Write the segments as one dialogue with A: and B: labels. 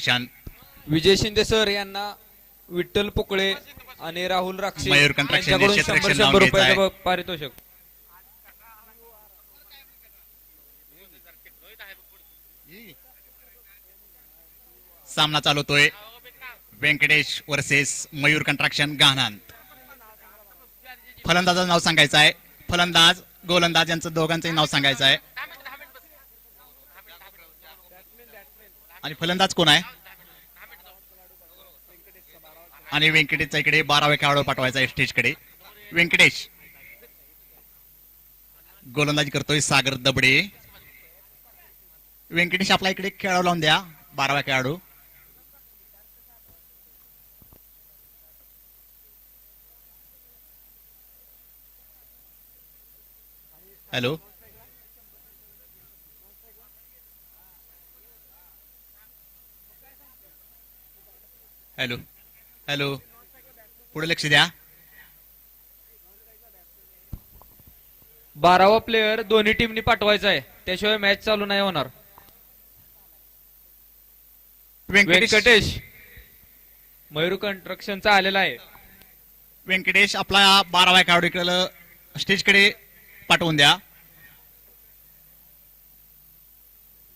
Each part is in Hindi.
A: कंस्ट्रक्शन,
B: विजय शिंदे सर यांना विठ्ठल पोकळे आणि राहुल राक्षे
A: मयूर कंस्ट्रक्शन
B: यांच्याकडून
A: क्षेत्ररक्षण
B: 100
A: लावून
B: रुपयाचं
A: घ्यायचं
B: पारितोषिक.
A: सामना चालू होतोय व्यंकटेश वर्सेस मयूर कंस्ट्रक्शन गाणन. फलंदाजाचं नाव सांगायचं आहे, फलंदाज गोलंदाज यांचं दोघांचंही नाव सांगायचं आहे. आणि फलंदाज कोण आहे? आणि व्यंकटेशच्या इकडे 12वे खेळाडू पाठवायचा आहे स्टेजकडे. व्यंकटेश गोलंदाजी करतोय सागर दबडे. व्यंकटेश आपला इकडे खेळाडू लावून द्या, 12वा खेळाडू. हॅलो हॅलो हॅलो, पुढे लक्ष द्या.
B: 12वा प्लेयर दोन्ही टीमनी पाठवायचा आहे, त्याशिवाय मॅच चालू नाही होणार. व्यंकटेश मयूर कंस्ट्रक्शनचा आलेला आहे.
A: व्यंकटेश आपला 12वा खेळाडू इकडे स्टेजकडे पाठवून द्या.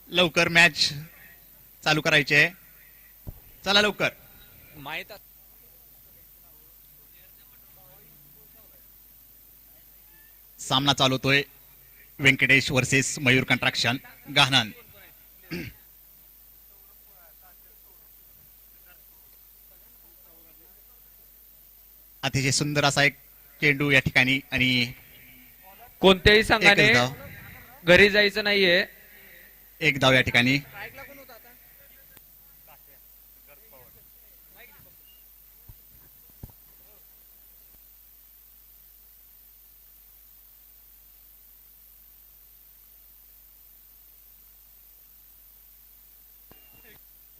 A: लवकर मॅच चालू करायची आहे, चला लवकर.
B: माहित
A: सामना चालू होतोय व्यंकटेश वर्सेस मयूर कंस्ट्रक्शन गाणन. अतिशय सुंदर असा एक चेंडू या ठिकाणी आणि
B: कोणत्याही संघाने
A: एकच धाव.
B: घरी जायचं नाहीये.
A: एक धाव या ठिकाणी.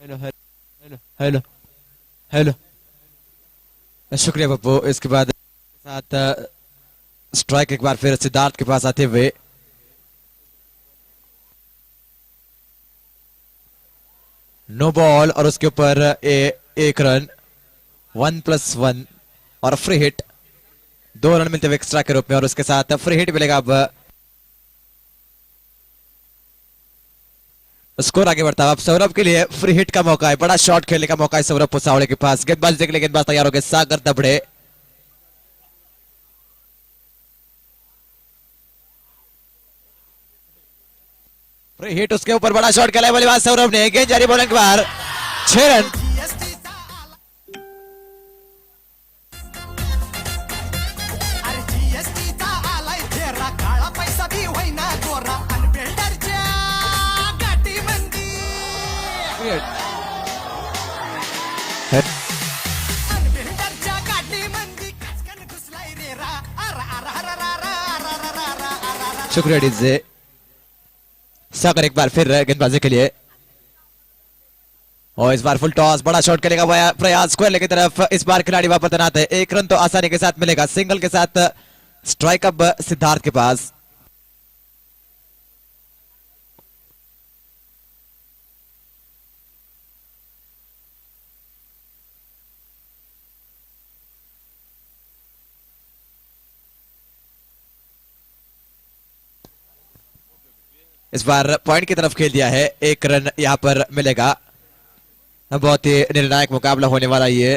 C: हेलो हेलो हेलो हेलो, शुक्रिया पप्पू. इसके बाद साथ स्ट्राइक एक बार फिर सिद्धार्थ के पास आते हुए नो बॉल और उसके ऊपर एक रन, 1+1 और फ्री हिट. 2 रन मिलते हुए एक्स्ट्रा के रूप में और उसके साथ फ्री हिट मिलेगा. अब स्कोर आगे बढ़ता है. अब सौरभ के लिए फ्री हिट का मौका है, बड़ा शॉट खेलने का मौका है सौरभ पुसावड़े के पास. गेंदबाज देख ले, गेंदबाज तैयार हो गए सागर दबड़े. फ्री हिट, उसके ऊपर बड़ा शॉट खेला है बल्लेबाज सौरभ ने. गेंद जारी बॉलिंग के बाहर, 6 रन. शुक्रिया डीजे. सागर एक बार फिर गेंदबाजी के लिए और इस बार फुल टॉस, बड़ा शॉट खेलेगा प्रयास स्क्वायर की तरफ. इस बार खिलाड़ी वापस तैनात है. 1 रन तो आसानी के साथ मिलेगा. सिंगल के साथ स्ट्राइक अब सिद्धार्थ के पास. इस बार पॉइंट की तरफ खेल दिया है. 1 रन यहां पर मिलेगा. बहुत ही निर्णायक मुकाबला होने वाला ये,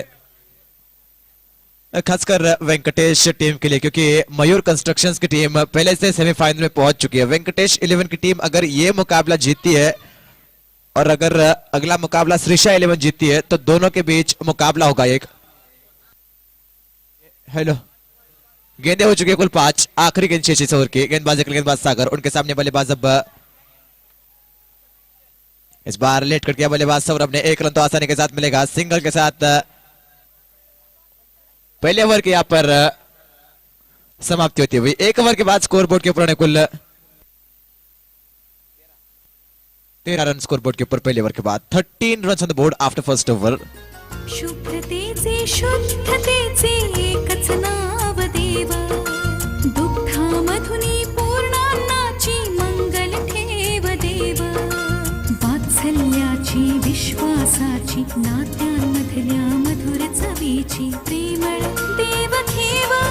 C: खासकर वेंकटेश टीम के लिए, क्योंकि मयूर कंस्ट्रक्शंस की टीम पहले से सेमीफाइनल में पहुंच चुकी है. वेंकटेश 11 की टीम अगर ये मुकाबला जीतती है और अगर अगला मुकाबला श्रीशा 11 जीतती है तो दोनों के बीच मुकाबला होगा एक. हेलो, गेंदे हो चुकी है कुल 5. आखिरी गेंद शेषी ओवर की. गेंदबाज सागर, उनके सामने बल्लेबाज. अब इस बार लेट कर किया बल्लेबाज सौरभ ने. 1 रन तो आसानी के साथ मिलेगा. सिंगल के साथ पहले ओवर के यहां पर समाप्ति होती हुई. 1 ओवर के बाद स्कोर बोर्ड के ऊपर कुल 13 रन स्कोर बोर्ड के ऊपर पहले ओवर के बाद. 13 run on the board after first over.
D: शुभ्रतेचे शुद्धतेचे एकच नाव देव. दुःखामधुनी पूर्णान्नाची मंगल ठेव देव. वात्सल्याची विश्वास विश्वासाची नात्यांमधल्या मधुर चवीची प्रेमळ देवखेवा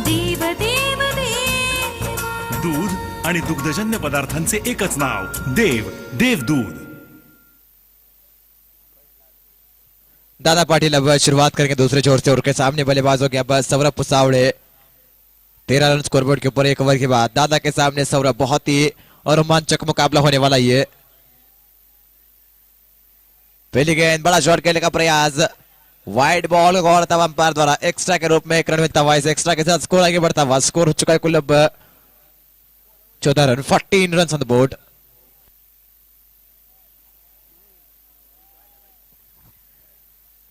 D: देव देव देवा.
E: दूध आणि दुग्धजन्य पदार्थांचे एकच नाव देव देवदूध.
C: दादा पाटिल अब शुरुआत करेंगे दूसरे छोर से और के सामने बल्लेबाजों के अब सौरभ पुसावड़े 13 रन स्कोरबोर्ड के ऊपर एक ओवर के बाद दादा के सामने सौरभ. बहुत ही रोमांचक मुकाबला होने वाला ये. पहली गेंद बड़ा शॉट खेलने का प्रयास, वाइड बॉल और तब अंपायर द्वारा एक्स्ट्रा के रूप में 1 रन मिलता हुआ. इस एक्स्ट्रा के साथ स्कोर आगे बढ़ता हुआ. स्कोर हो चुका है कुल अब 14 run, 14 run on the board.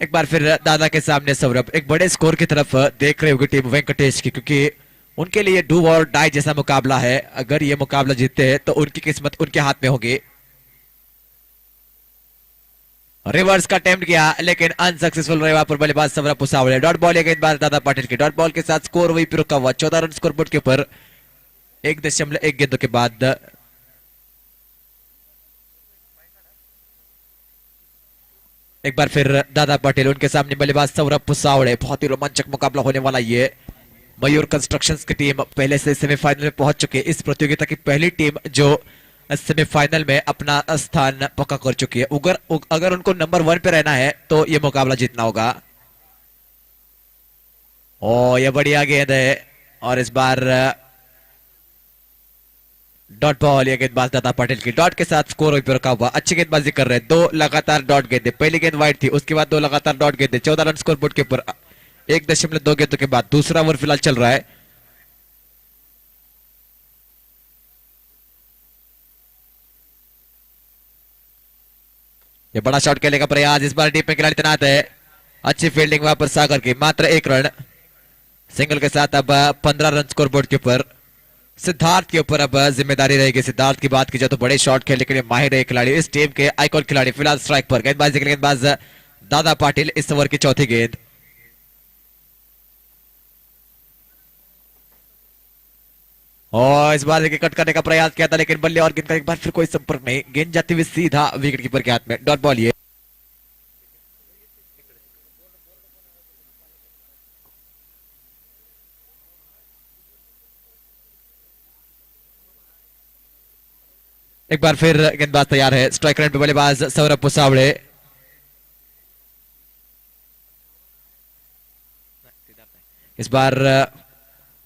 C: एक बार फिर दादा के सामने सौरभ एक बड़े स्कोर की तरफ देख रहे होगी टीम वेंकटेश की, क्योंकि उनके लिए डू और डाई जैसा मुकाबला है. अगर ये मुकाबला जीतते हैं तो उनकी किस्मत उनके हाथ में होगी. रिवर्स का अटेम्प्ट किया लेकिन अनसक्सेसफुल रहे वहां पर बल्लेबाज सौरभ पुसावड़े. डॉट बॉल गेंदबाज दादा पाटिल की. डॉट बॉल के साथ स्कोर वही पे रुका हुआ. 14 रन स्कोरबोर्ड के ऊपर 1.1 गेंदों के बाद. एक बार फिर दादा पाटिल, उनके सामने बल्लेबाज सौरभ पुसावड़े. बहुत ही रोमांचक मुकाबला होने वाला ये. मयूर कंस्ट्रक्शंस की टीम पहले से सेमीफाइनल में पहुंच चुकी है. इस प्रतियोगिता की पहली टीम जो सेमीफाइनल में अपना स्थान पक्का कर चुकी है. अगर उनको नंबर 1 पे रहना है तो ये मुकाबला जीतना होगा. ओ ये बढ़िया गेंद है और इस बार डॉट बॉल. ये गेंदबाज दादा पाटिल की. डॉट के साथ स्कोर पे रखा हुआ. अच्छी गेंदबाजी कर रहे हैं. 2 लगातार डॉट गेंदे. पहली गेंद वाइड थी, उसके बाद 2 लगातार डॉट गेंदे. 14 रन स्कोर बोर्ड के ऊपर 1.2 गेंदों के बाद दूसरा ओवर फिलहाल चल रहा है. ये बड़ा शॉट खेलने का प्रयास. इस बार डीप में खिलाड़ी तैनात है. अच्छी फील्डिंग वहां पर सागर की. मात्र 1 रन. सिंगल के साथ अब 15 रन स्कोर बोर्ड के ऊपर. सिद्धार्थ के ऊपर अब जिम्मेदारी रहेगी. सिद्धार्थ की बात की जाए तो बड़े शॉट खेलने के लिए माहिर है खिलाड़ी. इस टीम के आइकॉन खिलाड़ी फिलहाल स्ट्राइक पर. गेंदबाजी के लिए गेंदबाज दादा पाटिल. इस ओवर की चौथी गेंद. और इस बार कट करने का प्रयास किया था लेकिन बल्ले और गेंद का एक बार फिर कोई संपर्क नहीं. गेंद जाती हुई सीधा विकेट कीपर के हाथ में. Dot ball. ये एक बार फिर गेंदबाज तैयार है. स्ट्राइक रेट पे बल्लेबाज सौरभ पुसावड़े. इस बार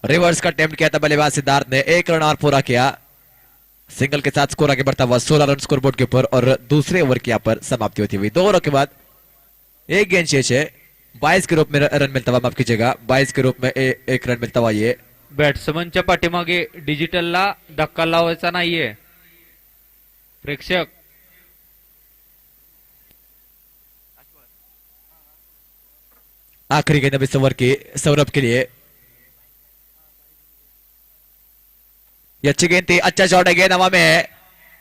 C: रिवर्स का अटेम्प्ट किया था बल्लेबाज सिद्धार्थ ने. 1 रन और पूरा किया. सिंगल के साथ स्कोर आगे बढ़ता हुआ. 16 रन स्कोरबोर्ड के ऊपर और दूसरे ओवर की यहां पर समाप्ति होती हुई. 2 ओवर के बाद एक गेंद शेष है. 22 के रूप में रन मिलता हुआ. माफ कीजिएगा, 22 के रूप में 1 रन मिलता हुआ. ये
B: बॅट्समनच्या पाठीमागे डिजिटलला धक्का लावायचा नाहीये. प्रेक्षक
C: आखिरी गेंद अब इस ओवर की सौरभ के लिए. ये अच्छी गेंद थी. अच्छा शॉट है. गेंद हवा में है.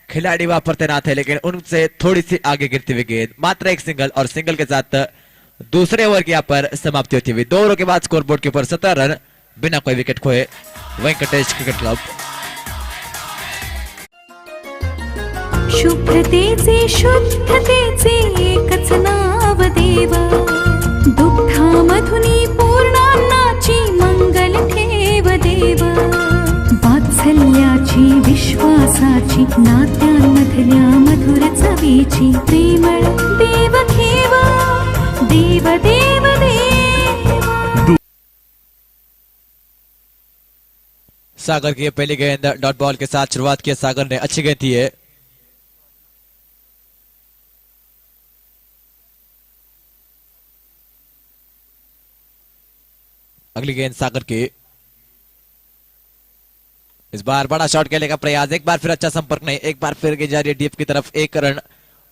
C: खिलाड़ी वहां पर तैनात है लेकिन उनसे थोड़ी सी आगे गिरती हुई गेंद. मात्र 1 सिंगल और सिंगल के साथ दूसरे ओवर की यहां पर समाप्ति होती हुई. 2 ओवर के बाद स्कोरबोर्ड के ऊपर 17 रन बिना कोई विकेट खोए. Venkatesh cricket club.
D: शुभ्रतेचे शुद्धतेचे एकच नाव देव. दुग्धामधुनी पूर्णान्नाची मंगल ठेव देव. वात्सल्याची विश्वासाची नात्यांमधल्या मधुर चवीची प्रेमळ देवखेवा देव देव देवा.
C: सागर की पहली गेंद डॉट बॉल के साथ शुरुआत की सागर ने. अच्छी गेंद थी है. अगली गेंद सागर की. इस बार बड़ा शॉट खेलने का प्रयास. एक बार फिर अच्छा संपर्क नहीं. एक बार फिर गेंद जा रही है डीप की तरफ. 1 रन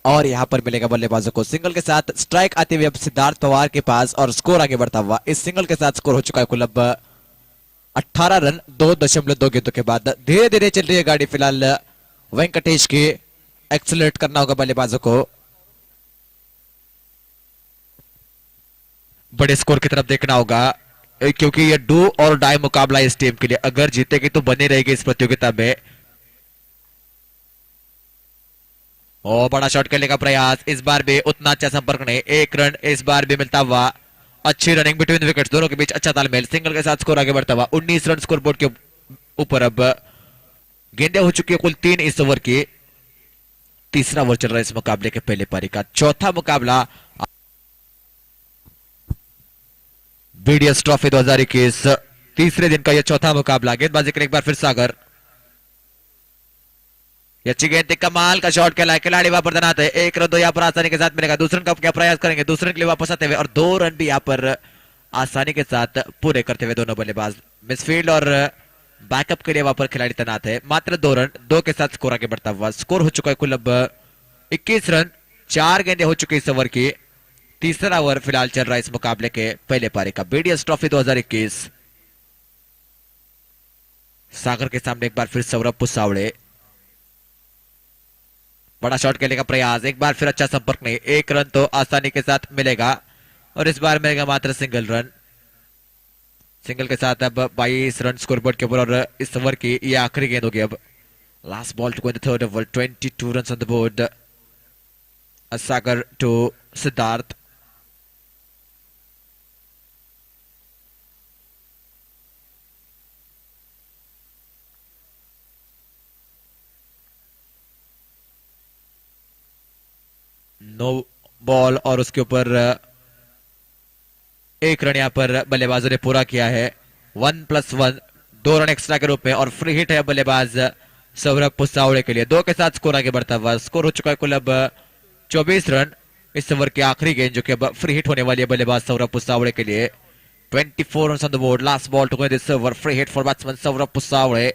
C: और यहां पर मिलेगा बल्लेबाजों को. सिंगल के साथ स्ट्राइक आते हुए अब सिद्धार्थ पवार के पास और स्कोर आगे बढ़ता हुआ. इस सिंगल के साथ स्कोर हो चुका है कुल अब 18 रन 2.2 गेंदों के बाद. धीरे धीरे चल रही है गाड़ी फिलहाल वेंकटेश की. एक्सेलरेट करना होगा बल्लेबाजों को. बड़े स्कोर की तरफ देखना होगा क्योंकि ये डू और डाई मुकाबला इस टीम के लिए. अगर जीतेगी तो बनी रहेगी इस प्रतियोगिता में. और बड़ा शॉट खेलने का प्रयास, इस बार भी उतना अच्छा संपर्क नहीं, एक रन इस बार भी मिलता हुआ। अच्छी रनिंग बिटवीन विकेट्स, दोनों के बीच अच्छा तालमेल, सिंगल के साथ स्कोर आगे बढ़ता हुआ। 19 रन स्कोर बोर्ड के ऊपर। अब गेंदें हो चुकी है कुल 3 इस ओवर की। तीसरा ओवर चल रहा है इस मुकाबले के पहले पारी का। चौथा मुकाबला बीडीएस ट्रॉफी 2021, तीसरे दिन का यह चौथा मुकाबला। गेंदबाजी के लिए एक बार फिर सागर, अच्छी गेंद, कमाल का शॉट खेला है, खिलाड़ी वहां पर तैनात है। एक रन तो यहाँ पर आसानी के साथ मिलेगा। दूसरे रन का क्या प्रयास करेंगे, दूसरे के लिए वापस आते हुए, और 2 रन भी यहाँ पर आसानी के साथ पूरे करते हुए दोनों बल्लेबाज। मिसफील्ड और बैकअप के लिए वहां पर खिलाड़ी तैनात है। मात्र 2 रन, 2 के साथ स्कोर आगे बढ़ता हुआ। स्कोर हो चुका है कुल अब 21 रन, 4 गेंदें हो चुकी इस ओवर की। तीसरा ओवर फिलहाल चल रहा है इस मुकाबले के पहले पारी का। बीडीएस ट्रॉफी 2021, सागर के सामने एक बार फिर सौरभ पुसावड़े, बड़ा शॉट खेलने का प्रयास, एक बार फिर अच्छा संपर्क नहीं, 1 रन तो आसानी के साथ मिलेगा, और इस बार मिलेगा मात्र सिंगल रन। सिंगल के साथ अब 22 रन स्कोर बोर्ड के ऊपर, और इस ओवर की ये आखिरी गेंद होगी। अब last ball to go in the third over, 22 run on the board. Sagar to Siddharth, no ball, और उसके ऊपर 1 रन यहां पर बल्लेबाजों ने पूरा किया है। 1+1, 2 रन एक्स्ट्रा के रूप में, और फ्री हिट है बल्लेबाज सौरभ पुसावड़े के लिए। 2 के साथ स्कोर आगे बढ़ता हुआ। स्कोर हो चुका है कुल अब 24 रन। इस ओवर की आखिरी गेंद जो कि अब फ्री हिट होने वाली है बल्लेबाज सौरभ पुसावड़े के लिए। 24 run on the board. Last ball to go this over, free hit for batsman Saurabh Pusawade.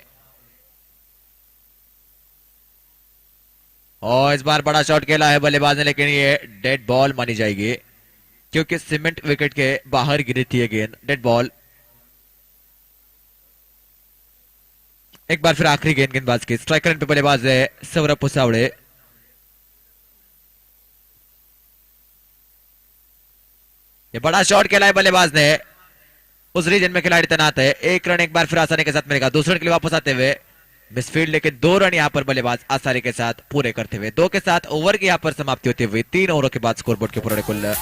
C: और इस बार बड़ा शॉट खेला है बल्लेबाज ने, लेकिन ये डेड बॉल मानी जाएगी, क्योंकि सीमेंट विकेट के बाहर गिरी थी ये गेंद। Dead ball. एक बार फिर आखिरी गेंद गेंदबाज की। स्ट्राइक रन पे बल्लेबाज है सौरभ पुसावड़े। ये बड़ा शॉट खेला है बल्लेबाज ने, उस रीजन में खिलाड़ी तैनात है। 1 रन एक बार फिर आसानी के साथ मिलेगा। दूसरे के लिए वापस आते हुए मिसफील्ड, लेकिन 2 रन यहां पर बल्लेबाज आसानी के साथ पूरे करते हुए। 2 के साथ ओवर की यहां पर समाप्ति होती हुई। 3 ओवरों के बाद स्कोरबोर्ड के ऊपर कुल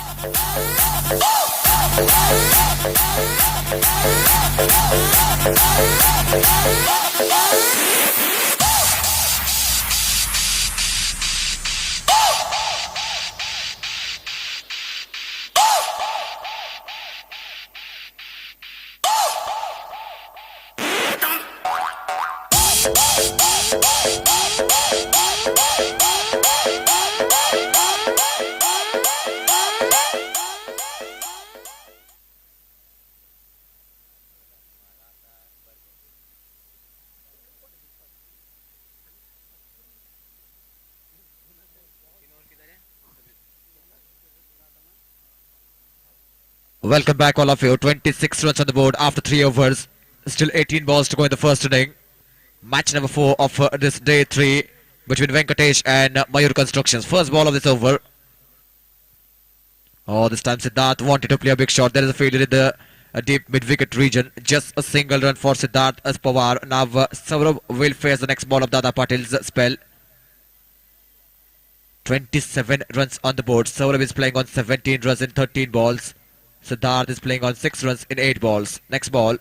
C: Welcome back, all of you. 26 runs on the board after 3 overs. Still 18 balls to go in the first inning. Match number 4 of this day 3 between Venkatesh and Mayur Constructions. First ball of this over. Oh, this time Siddharth wanted to play a big shot. There is a failure in the deep mid-wicket region. Just a single run for Siddharth as Pawar. Now Saurabh will face the next ball of Dada Patil's spell. 27 runs on the board. Saurabh is playing on 17 runs in 13 balls. Siddharth is playing on 6 runs in 8 balls. Next ball.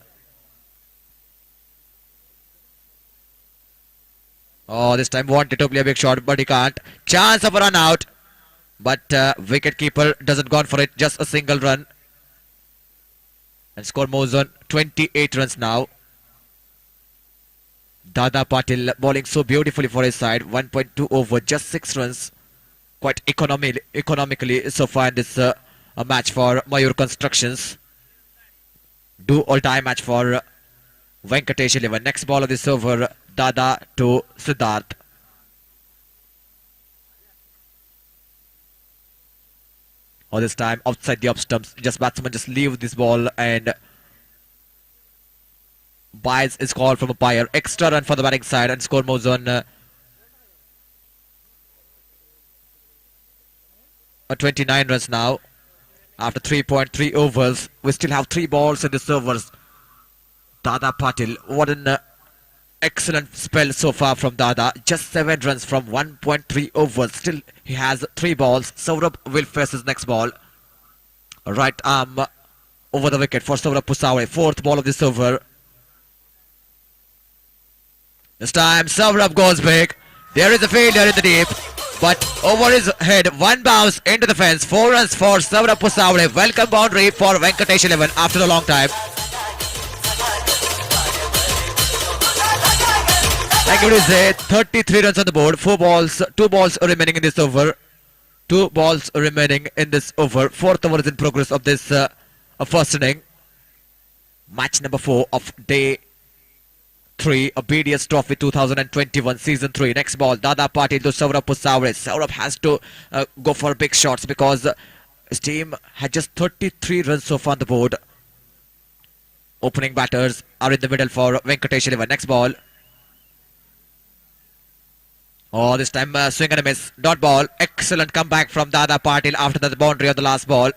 C: Oh, this time wanted to play a big shot, but he can't. Chance of a run out. But wicket-keeper doesn't go for it. Just a single run. And score moves on 28 runs now. Dada Patil bowling so beautifully for his side. 1.2 over, just 6 runs. Quite economically so far in this a match for Mayur Constructions. Do all-time match for Venkatesh 11. Next ball of this over, Dada to Siddharth. All this time outside the up stumps. Just batsman just leave this ball, and Bias is called from umpire. Extra run for the batting side, and score moves on 29 runs now. After 3.3 overs, we still have 3 balls in this overs. Dada Patil, what an Excellent spell so far from Dada. Just 7 runs from 1.3 overs. Still, he has 3 balls. Saurabh will face his next ball. Right arm over the wicket for Saurabh Pusawale. 4th ball of this over. This time, Saurabh goes big. There is a failure in the deep. But over his head, 1 bounce into the fence. 4 runs for Saurabh Pusawale. Welcome boundary for Venkatesh 11 after a long time. Like it is 33 runs on the board, 2 balls remaining in this over. 2 balls remaining in this over. 4th over is in progress of this first inning. Match number 4 of day 3 of BDS Trophy 2021 season 3. Next ball, Dada Patil to Saurabh Pusawale. Saurabh has to go for big shots because his team had just 33 runs so far on the board. Opening batters are in the middle for Venkatesh 11. Next ball. Oh, this time swing and a miss. Dot ball. Excellent comeback from Dada Patil after the boundary on the last ball.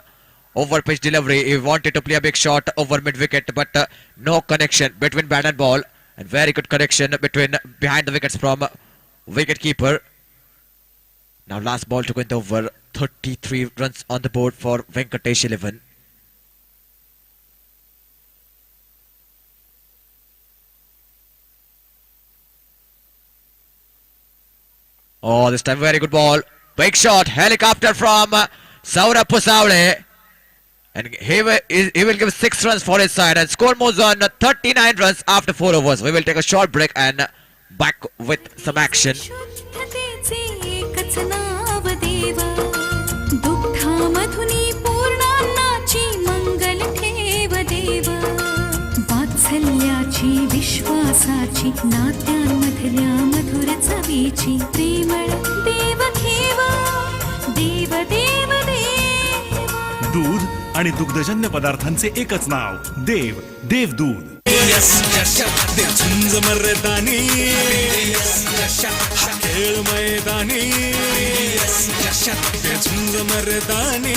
C: Over pitch delivery. He wanted to play a big shot over mid wicket, but no connection between bat and ball. And very good connection between behind the wickets from wicket keeper. Now last ball to go in the over. 33 runs on the board for Venkatesh 11. Oh, this time very good ball. Big shot. Helicopter from Saurabh Pusawale. And he will give 6 runs for his side. And score moves on 39 runs after 4 overs. We will take a short break and back with some action.
D: शुद्धतेचे एकच नाव देव दुग्धामधुनी पूर्णान्नाची मंगल ठेव देव वात्सल्याची विश्वासाची नात्यांमधल्या मधुर चवीची प्रेमळ देव घेवा देव देव देवा
E: दूध आणि दुग्धजन्य पदार्थांचे एकच नाव देव देवदूध.
F: झुंज मर्दानी खेळ मैदानी झुंज मर्दानी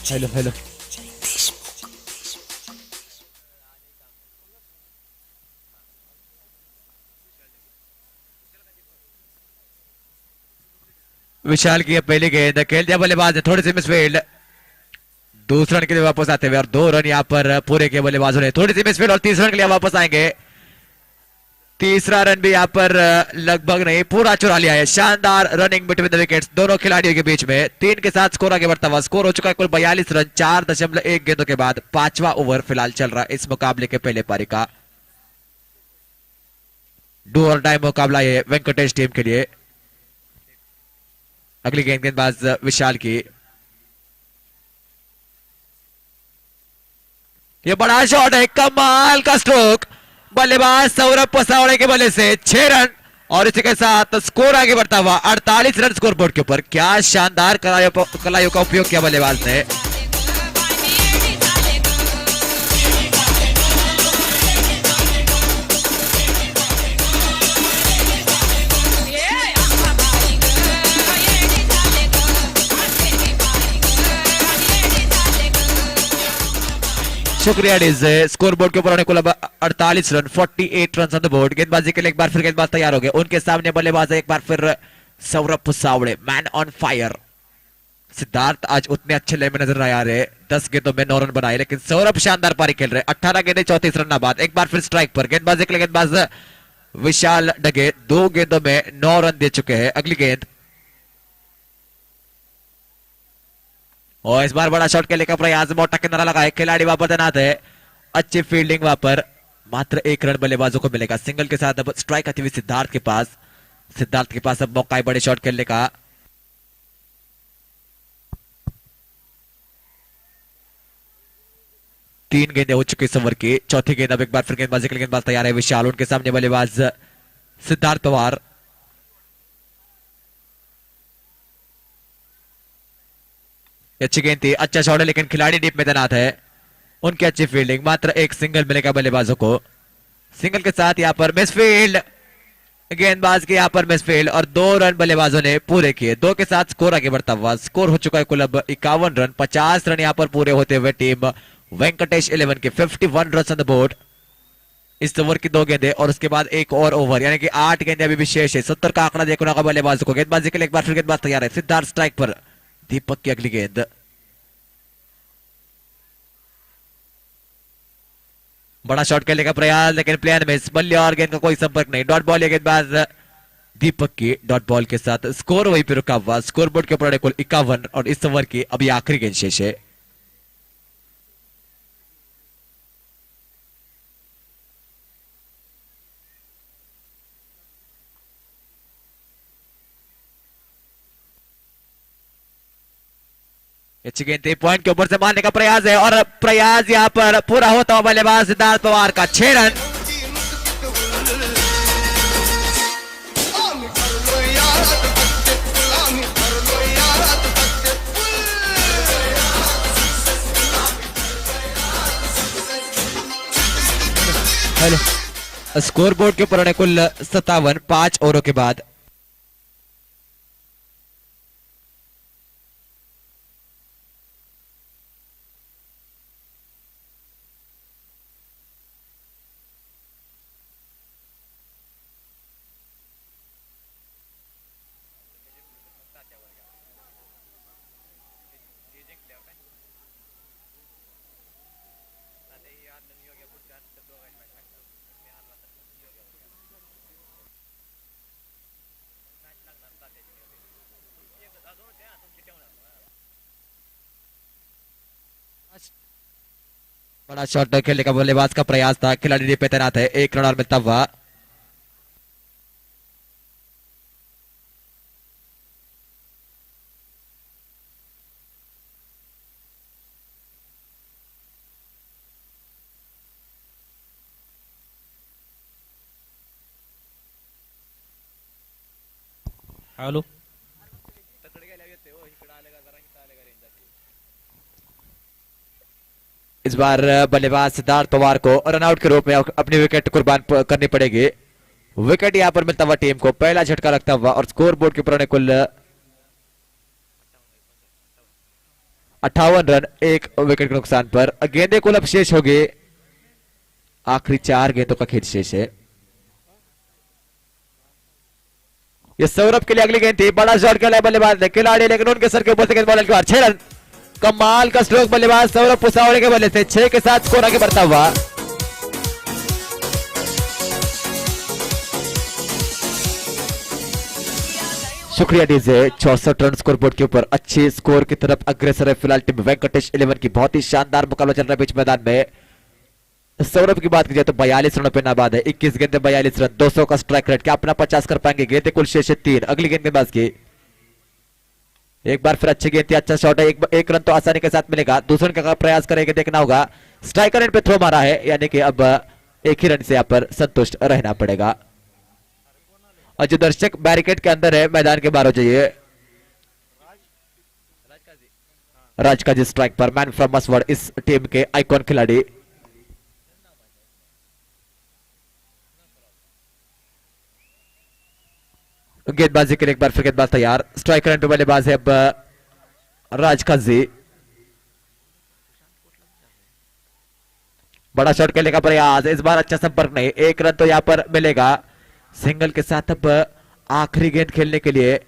C: Hello. विशाल की पहली गेंद खेल दिया बल्लेबाज ने थोड़ी सी मिसफील्ड. दूसरे रन के लिए वापस आते हुए और 2 रन यहाँ पर पूरे के बल्लेबाजों ने. थोड़ी सी मिसफील्ड और तीसरे रन के लिए वापस आएंगे. तीसरा रन भी यहाँ पर लगभग नहीं पूरा चुरा लिया है. शानदार रनिंग बिटवीन द विकेट्स दोनों खिलाड़ियों के बीच में. 3 के साथ स्कोर आगे बढ़ता हुआ. स्कोर हो चुका है कुल 42 रन 4.1 गेंदों के बाद. 5वां ओवर फिलहाल चल रहा है इस मुकाबले के पहले पारी का. डू और डाई मुकाबला ये वेंकटेश टीम के लिए. अगली गेंदबाज विशाल की. ये बड़ा शॉट है. कमाल का स्ट्रोक. बल्लेबाज सौरभ पुसावड़े के बल्ले से 6 रन और इसी के साथ स्कोर आगे बढ़ता हुआ 48 रन स्कोर बोर्ड के ऊपर. क्या शानदार कलाइयों का उपयोग किया बल्लेबाज ने. शुक्रिया डीज. स्कोर बोर्ड के ऊपर होने कुल 48 run 48 run on the board. गेंदबाजी के लिए एक बार फिर गेंदबाज तैयार हो गए. उनके सामने बल्लेबाज है एक बार फिर Saurabh Pusawade. Man on fire. Siddharth आज उतने अच्छे ले में नजर नहीं आ रहे. 10 गेंदों में 9 रन बनाए लेकिन सौरभ शानदार पारी खेल रहे. 18 गेंदें 34 रन बाद. एक बार फिर स्ट्राइक पर गेंदबाजी के लिए गेंदबाज विशाल डगे 2 गेंदों में 9 रन दे चुके हैं. अगली गेंद और इस बार बड़ा शॉट खेलने का प्रयास. मोटा किनारा लगाए. खिलाड़ी वहां पर तैनात है. अच्छी फील्डिंग वहां पर. मात्र 1 रन बल्लेबाजों को मिलेगा. सिंगल के साथ अब स्ट्राइक आती हुई सिद्धार्थ के पास. सिद्धार्थ के पास अब मौका है बड़े शॉट खेलने का. तीन गेंदें हो चुकी इस ओवर की. चौथी गेंद अब एक बार फिर गेंदबाजी के लिए गेंदबाज तैयार है विशाल. उनके सामने बल्लेबाज सिद्धार्थ पवार. अच्छी गेंद थी, अच्छा शॉट है, लेकिन खिलाड़ी डीप में तैनात है, उनकी अच्छी फील्डिंग, मात्र एक सिंगल मिलेगा बल्लेबाजों को। सिंगल के साथ यहाँ पर मिसफील्ड, गेंदबाज के यहाँ पर मिसफील्ड और 2 रन बल्लेबाजों ने पूरे किए। 2 के साथ स्कोर आगे बढ़ता हुआ, स्कोर हो चुका है कुल अब 51 रन। 50 रन यहाँ पर पूरे होते हुए टीम वेंकटेश 11 के 51 रन ऑन द बोर्ड। इस ओवर की 2 गेंदें और उसके बाद एक और ओवर, यानी कि 8 गेंदें अभी भी शेष है। 70 का आंकड़ा देखना होगा बल्लेबाजों को। गेंदबाजी के लिए एक बार फिर गेंदबाज तैयार है, सिद्धार्थ स्ट्राइक पर, दीपक की अगली गेंद, बड़ा शॉट खेलने का प्रयास, लेकिन प्लेयर मिस, बल्ले और गेंद का कोई संपर्क नहीं। डॉट बॉल, ये गेंदबाज दीपक की डॉट बॉल के साथ स्कोर वहीं पे रुका हुआ। स्कोर बोर्ड के ऊपर कुल 51 और इस ओवर की अभी आखिरी गेंद शेष है। अच्छी गेंद थी, पॉइंट के ऊपर से मारने का प्रयास है और प्रयास यहां पर पूरा होता हुआ बल्लेबाज सिद्धार्थ पवार का 6 रन। स्कोर बोर्ड के ऊपर कुल 57 5 ओवरों के बाद। बड़ा शॉट खेलने का बल्लेबाज का प्रयास था, खिलाड़ी पे तैनात है, 1 रन और मिलता हुआ।
G: हेलो,
C: इस बार बल्लेबाज सिद्धार्थ पवार को रनआउट के रूप में अपनी विकेट कुर्बान करनी पड़ेगी। विकेट यहां पर मिलता हुआ टीम को, पहला झटका लगता हुआ और स्कोर बोर्ड के ऊपर कुल 58 रन 1 विकेट के नुकसान पर। गेंदें कुल अब शेष हो गई, आखिरी 4 गेंदों का खेल शेष है। ये सौरभ के लिए अगली गेंद थी, बड़ा शॉट खेला बल्लेबाज ने, खिलाड़ी लेकिन उनके सर के ऊपर से गेंद बॉल के बाद 6 रन। कमाल का स्ट्रोक बल्लेबाज सौरभ पुसावड़े के बल्ले से, 6 के साथ स्कोर आगे बढ़ता हुआ। शुक्रिया डीजे। 64 रन स्कोर बोर्ड के ऊपर, अच्छे स्कोर की तरफ अग्रसर है फिलहाल टीम वेंकटेश 11 की। बहुत ही शानदार मुकाबला चल रहा है बीच मैदान में। सौरभ की बात की जाए तो 42 रनों पे नाबाद है, 21 गेंदे 42 रन, 200 का स्ट्राइक रेट, क्या अपना 50 कर पाएंगे? गेंदे कुल शेष है 3। अगली गेंदबाज की एक बार फिर अच्छी गेंद थी, अच्छा शॉट है, एक रन तो आसानी के साथ मिलेगा। दूसरे का प्रयास करेंगे, देखना होगा। स्ट्राइकर एंड पे थ्रो मारा है, यानी कि अब एक ही रन से यहां पर संतुष्ट रहना पड़ेगा। और जो दर्शक बैरिकेड के अंदर है, मैदान के बाहर हो जाइए। राजकाजी स्ट्राइक पर, मैन फ्रॉम मसवड़, इस टीम के आइकॉन खिलाड़ी। गेंदबाजी के लिए एक बार फिर गेंदबाज तैयार, स्ट्राइकर एंड पे बल्लेबाज है अब राजकाजी। बड़ा शॉट खेलने का प्रयास, इस बार अच्छा संपर्क नहीं, 1 रन तो यहां पर मिलेगा। सिंगल के साथ अब आखिरी गेंद खेलने के लिए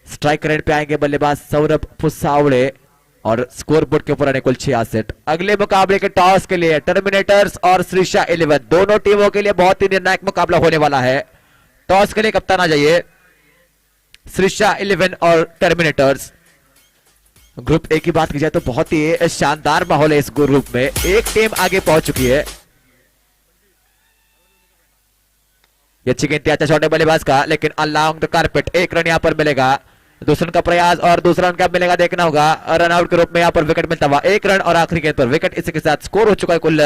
C: स्ट्राइक रेट पे आएंगे बल्लेबाज सौरभ पुसावड़े और स्कोर बोर्ड के ऊपर आने कुल 66। अगले मुकाबले के टॉस के लिए टर्मिनेटर्स और श्रीशा 11, दोनों टीमों के लिए बहुत ही निर्णायक मुकाबला होने वाला है। टॉस के लिए कप्तान आ जाइए, श्रीशा 11 और टर्मिनेटर्स। ग्रुप ए की बात की जाए तो बहुत ही शानदार माहौल है इस ग्रुप में, एक टीम आगे पहुंच चुकी है। ये अच्छी गेंद, अच्छा शॉट है बल्लेबाज का, लेकिन अलोंग द कारपेट, 1 रन यहां पर मिलेगा। दूसरे का प्रयास और दूसरा रन कब मिलेगा देखना होगा। रन आउट के रूप में यहां पर विकेट मिलता हुआ, 1 रन और आखिरी गेंद पर विकेट। इसी के साथ स्कोर हो चुका है कुल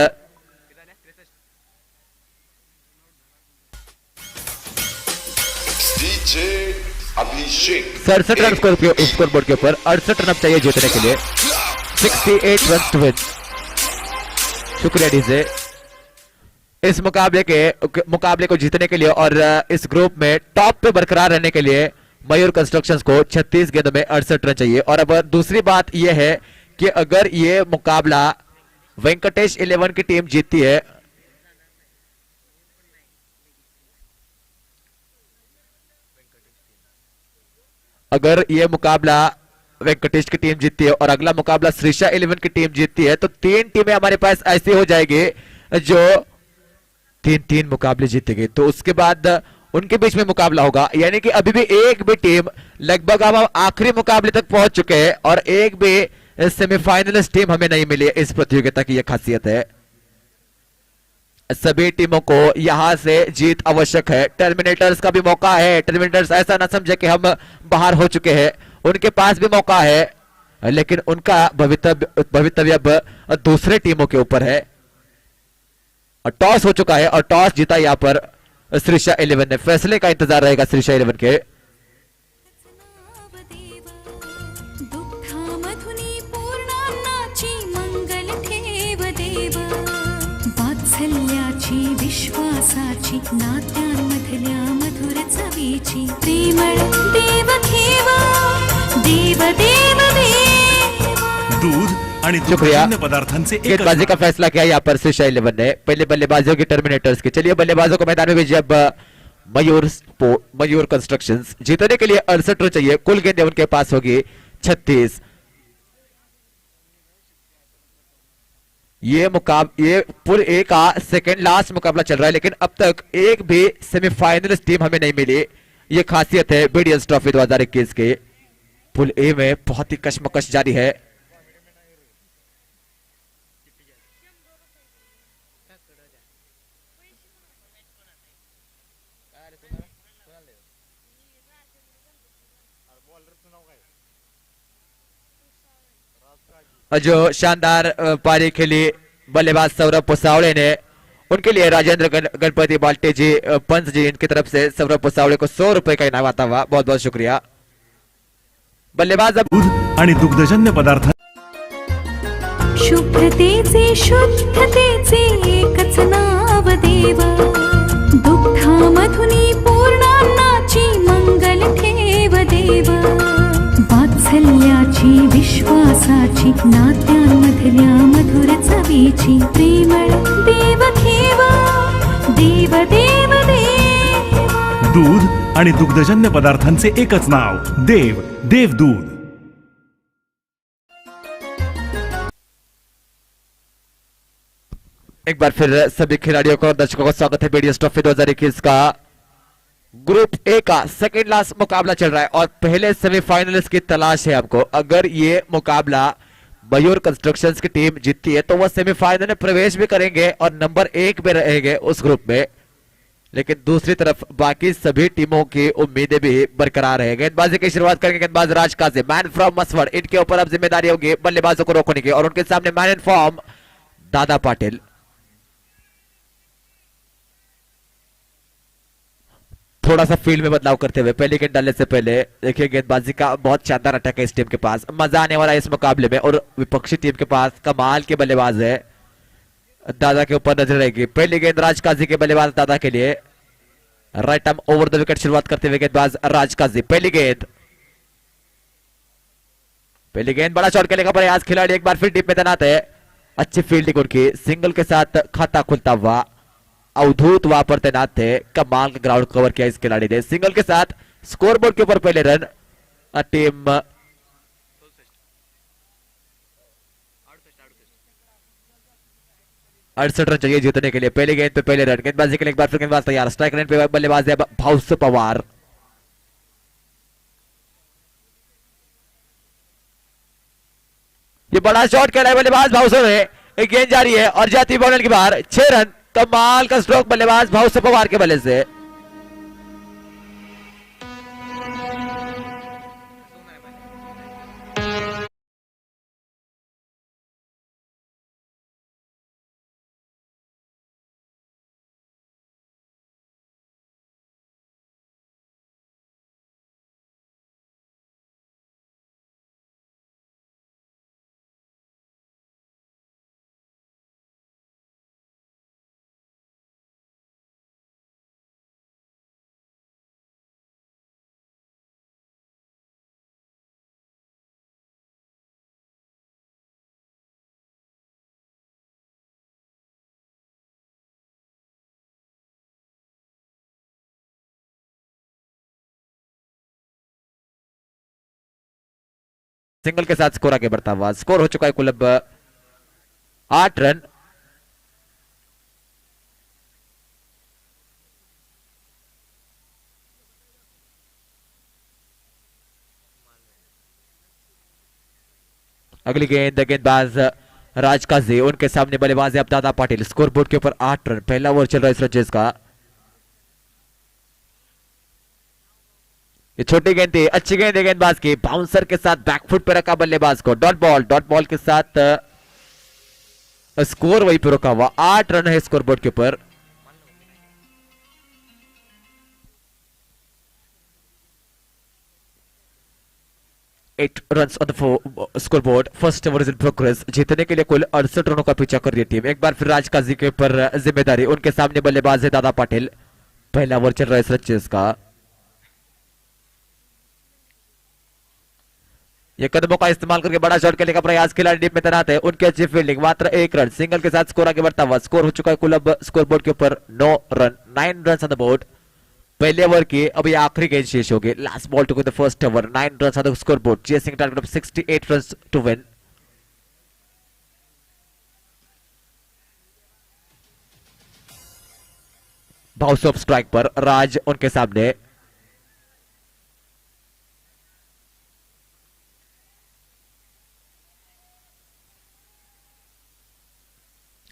C: 67 रन स्कोर बोर्ड के ऊपर। 68 रन अब चाहिए जीतने के लिए। 68 रन टू विन। शुक्रिया डीजे। इस मुकाबले को जीतने के लिए और इस ग्रुप में टॉप पे बरकरार रहने के लिए मयूर कंस्ट्रक्शंस को 36 गेंदों में 68 रन चाहिए। और अब दूसरी बात यह है कि अगर ये मुकाबला वेंकटेश 11 की टीम जीतती है, अगर ये मुकाबला वेंकटेश की टीम जीतती है और अगला मुकाबला श्रीशा 11 की टीम जीतती है, तो 3 टीमें हमारे पास ऐसी हो जाएगी जो 3-3 मुकाबले जीतेगी। तो उसके बाद उनके बीच में मुकाबला होगा, यानी कि अभी भी एक भी टीम, लगभग हम आखिरी मुकाबले तक पहुंच चुके हैं और एक भी सेमीफाइनलिस्ट टीम हमें नहीं मिली। इस प्रतियोगिता की यह खासियत है। सभी टीमों को यहां से जीत आवश्यक है। टर्मिनेटर्स का भी मौका है। टर्मिनेटर्स ऐसा ना समझे कि हम बाहर हो चुके हैं, उनके पास भी मौका है, लेकिन उनका भवितव्य अब दूसरे टीमों के ऊपर है। और टॉस हो चुका है और टॉस जीता यहां पर श्रीशा 11 ने। फैसले का इंतजार रहेगा श्रीशा 11 के।
D: दुःखामधुनी पूर्णान्नाची मंगल ठेव देव, वात्सल्याची विश्वासाची नात्यांमधल्या मधुर चवीची, प्रेमळ देव घेवा देव देव देवा।
E: दूध आणि
C: शुक्रिया।
E: दुग्धजन्य पदार्थांचे एकच
C: गेंदबाजी का फैसला किया यहाँ पर श्रीशा 11 ने। पहले बल्लेबाजों की टर्मिनेटर्स की। चलिए बल्लेबाजों को मैदान में भेजिए अब मयूर कंस्ट्रक्शंस। जीतने के लिए 68 रन चाहिए। कुल गेंदें उनके पास होगी 36। ये पुल ए का सेकंड लास्ट मुकाबला चल रहा है, लेकिन अब तक एक भी सेमीफाइनलिस्ट टीम हमें नहीं मिली। ये खासियत है बीडीएस ट्रॉफी 2021 के। पुल ए में बहुत ही कशमकश जारी है। जो शानदार पारी खेली बल्लेबाज सौरभ पुसावड़े ने, उनके लिए राजेंद्र गणपति बाल्टे जी, पंच जी, इनकी तरफ से सौरभ पुसावड़े को 100 रुपए का इनाम आता हुआ बहुत बहुत शुक्रिया। बल्लेबाज अब
E: दूध आणि दुग्धजन्य पदार्थ
D: शुभ्रतेचे शुद्धतेचे एकच नाव देव, दुःखामधुनी पूर्णान्नाची मंगल ठेव देव, वात्सल्याची विश्वासाची नात्यांमधल्या मधुर चवीची, प्रेमळ देव घेवा देव देव देवा।
E: दूध आणि दुग्धजन्य पदार्थांचे एकच नाव, देवदूध।
C: एक बार फिर सभी खिलाड़ियों को, दर्शकों को स्वागत है बीडीएस ट्रॉफी 2021 का। ग्रुप ए का सेकेंड लास्ट मुकाबला चल रहा है और पहले सेमीफाइनलिस्ट की तलाश है आपको। अगर ये मुकाबला मयूर कंस्ट्रक्शंस की टीम जीतती है तो वह सेमीफाइनल में प्रवेश भी करेंगे और नंबर 1 पे रहेंगे उस ग्रुप में। लेकिन दूसरी तरफ बाकी सभी टीमों की उम्मीदें भी बरकरार है। गेंदबाजी की शुरुआत करेंगे गेंदबाज राज काजी, मैन फ्रॉम मसवड़। इनके ऊपर अब जिम्मेदारी होगी बल्लेबाजों को रोकने की और उनके सामने मैन इन फॉर्म दादा पाटिल। थोड़ा सा फील्ड में बदलाव करते हुए पहली गेंद डालने से पहले देखिए गेंदबाजी का बहुत शानदार अटैक है इस टीम के पास। मजा आने वाला है इस मुकाबले में और विपक्षी टीम के पास कमाल के बल्लेबाज है। दादा के ऊपर नजर रहेगी। पहली गेंद राज काजी के बल्लेबाज दादा के लिए। Right arm over the wicket शुरुआत करते हुए गेंदबाज राज काजी। पहली गेंद बड़ा शॉट खेलने का प्रयास। खिलाड़ी एक बार फिर डीप में तैनात है। अच्छी फील्डिंग उनकी। सिंगल के साथ खाता खुलता हुआ अवधूत वहां पर तैनात थे। कमाल का ग्राउंड कवर किया इस खिलाड़ी ने। सिंगल के साथ स्कोरबोर्ड के ऊपर पहले रन। टीम 68 रन चाहिए जीतने के लिए। पहली गेंद पे पहले रन। गेंदबाजी के लिए एक बार फिर गेंदबाज तैयार। स्ट्राइक रेंज पे बल्लेबाज है भाउस पवार। ये बड़ा शॉट खेला है बल्लेबाज भाउसो ने। एक गेंद जारी है और जाती बाउंड्री के बाहर। 6 रन। कमाल का स्ट्रोक बल्लेबाज भाउस पवार के बल्ले से। सिंगल के साथ स्कोर आगे बढ़ता हुआ, स्कोर हो चुका है कुल अब 8 रन। अगली गेंद गेंदबाज राज काजी, उनके सामने बल्लेबाज है अब दादा पाटिल। स्कोर बोर्ड के ऊपर 8 रन, पहला ओवर चल रहा है इस रचेज का। ये छोटी गेंद थी, अच्छी गेंद है गेंदबाज की, बाउंसर के साथ बैकफुट पे रखा बल्लेबाज को। डॉट बॉल के साथ स्कोर वहीं पे रुका हुआ, 8 रन है स्कोर बोर्ड के ऊपर। Eight run on the score board, first over is in progress. जीतने के लिए कुल 68 रनों का पीछा कर रही है टीम। एक बार फिर राज काजी के ऊपर जिम्मेदारी, उनके सामने बल्लेबाज है दादा पाटिल। पहला ओवर चल रहा है इस रचेज का। ये कदमों का इस्तेमाल करके बड़ा शॉट खेलने का प्रयास खिलाड़ी टीम में तैनात है, उनकी अच्छी फील्डिंग, मात्र 1 रन। सिंगल के साथ स्कोर आगे बढ़ता हुआ, स्कोर हो चुका है कुल अब स्कोर बोर्ड के ऊपर 9 रन, 9 रन ऑन द बोर्ड। पहले ओवर की अब ये आखिरी गेंद शेष होगी। Last ball to the first over, 9 run on the score board, chasing target of 68 run to win. Bounce off strike पर राज उनके सामने।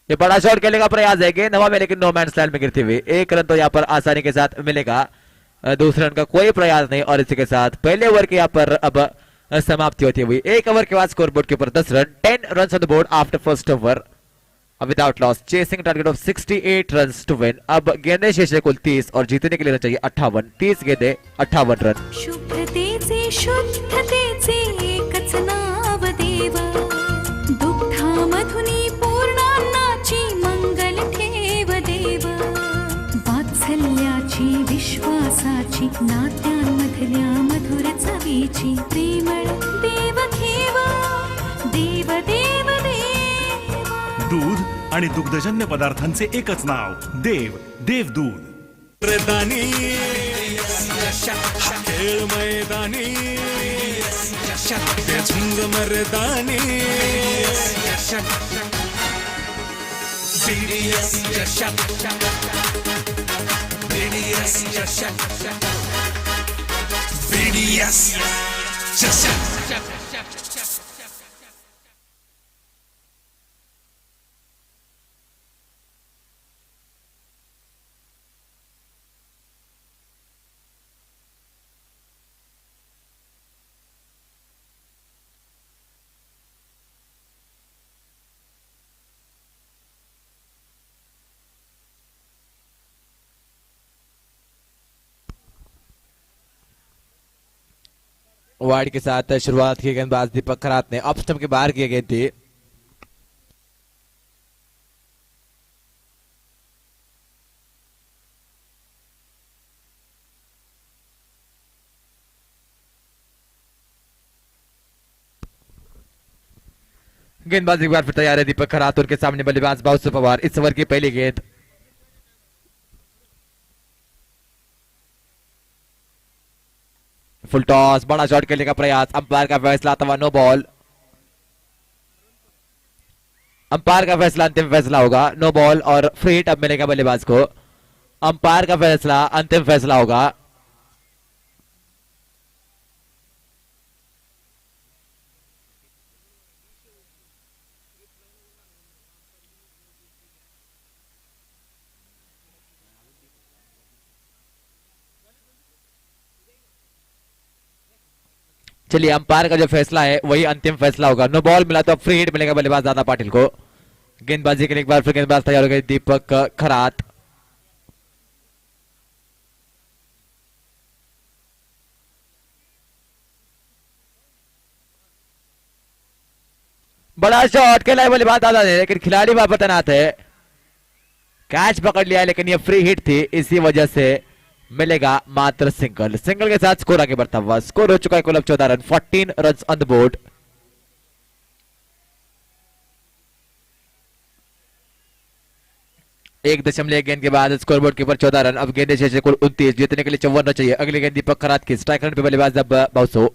C: ये बड़ा शॉट खेलने का प्रयास है, गेंद हवा में लेकिन नो मैन लैंड में गिरती हुई। 1 रन तो यहाँ पर आसानी के साथ मिलेगा, दूसरे रन का कोई प्रयास नहीं। और इसी के साथ पहले ओवर के यहाँ पर अब समाप्ति होती हुई। 1 ओवर के बाद स्कोर बोर्ड के ऊपर 10 run, 10 run on the board after first over without loss, chasing target of 68 run to win. अब गेंदें शेष है कुल 30 और जीतने के लिए चाहिए 58, 30 गेंदें 58 रन।
D: शुभ्रतेचे शुद्धतेचे एकच नाव देव, दुग्धामधुनी पूर्णान्नाची मंगल ठेव देव, वात्सल्याची विश्वासाची नात्यांमधल्या मधुर चवीची प्रेमळ देव घेवा, देव देव देवा।
E: दूध आणि दुग्धजन्य पदार्थांचे एकच नाव, देव देवदूध.
F: प्रदानी खेळ मैदानी ते झुंज मर्दानी
C: वाइड के साथ शुरुआत की गेंदबाज दीपक खरात ने ऑफ स्टंप के बाहर की गेंद थी। गेंदबाज एक बार फिर तैयार है दीपक खरात, उनके सामने बल्लेबाज बाउसु पवार। इस ओवर की पहली गेंद, फुल टॉस, बड़ा शॉट खेलने का प्रयास, अंपायर का फैसला आता हुआ नो बॉल। अंपायर का फैसला अंतिम फैसला होगा, नो बॉल और फ्री हिट अब मिलेगा बल्लेबाज को। अंपायर का फैसला अंतिम फैसला होगा। चलिए, अंपायर का जो फैसला है वही अंतिम फैसला होगा। नो बॉल मिला तो फ्री हिट मिलेगा बल्लेबाज दादा पाटिल को। गेंदबाजी के लिए एक बार फिर गेंदबाज तैयार हो गए दीपक खरात। बड़ा शॉट खेला है बल्लेबाज दादा ने, लेकिन खिलाड़ी वहां पर तैनात है। कैच पकड़ लिया है, लेकिन ये फ्री हिट थी, इसी वजह से मिलेगा मात्र सिंगल। सिंगल के साथ स्कोर आगे बढ़ता हुआ, स्कोर हो चुका है कुल 14 run, 14 run on the board. एक दशमलव गेंद के बाद स्कोर बोर्ड के ऊपर 14 रन। अब गेंदें शेष कुल 29, जीतने के लिए 54 रन चाहिए। अगली गेंद दीपक खरात की, स्ट्राइक रन पे बल्लेबाज अब बाउसो।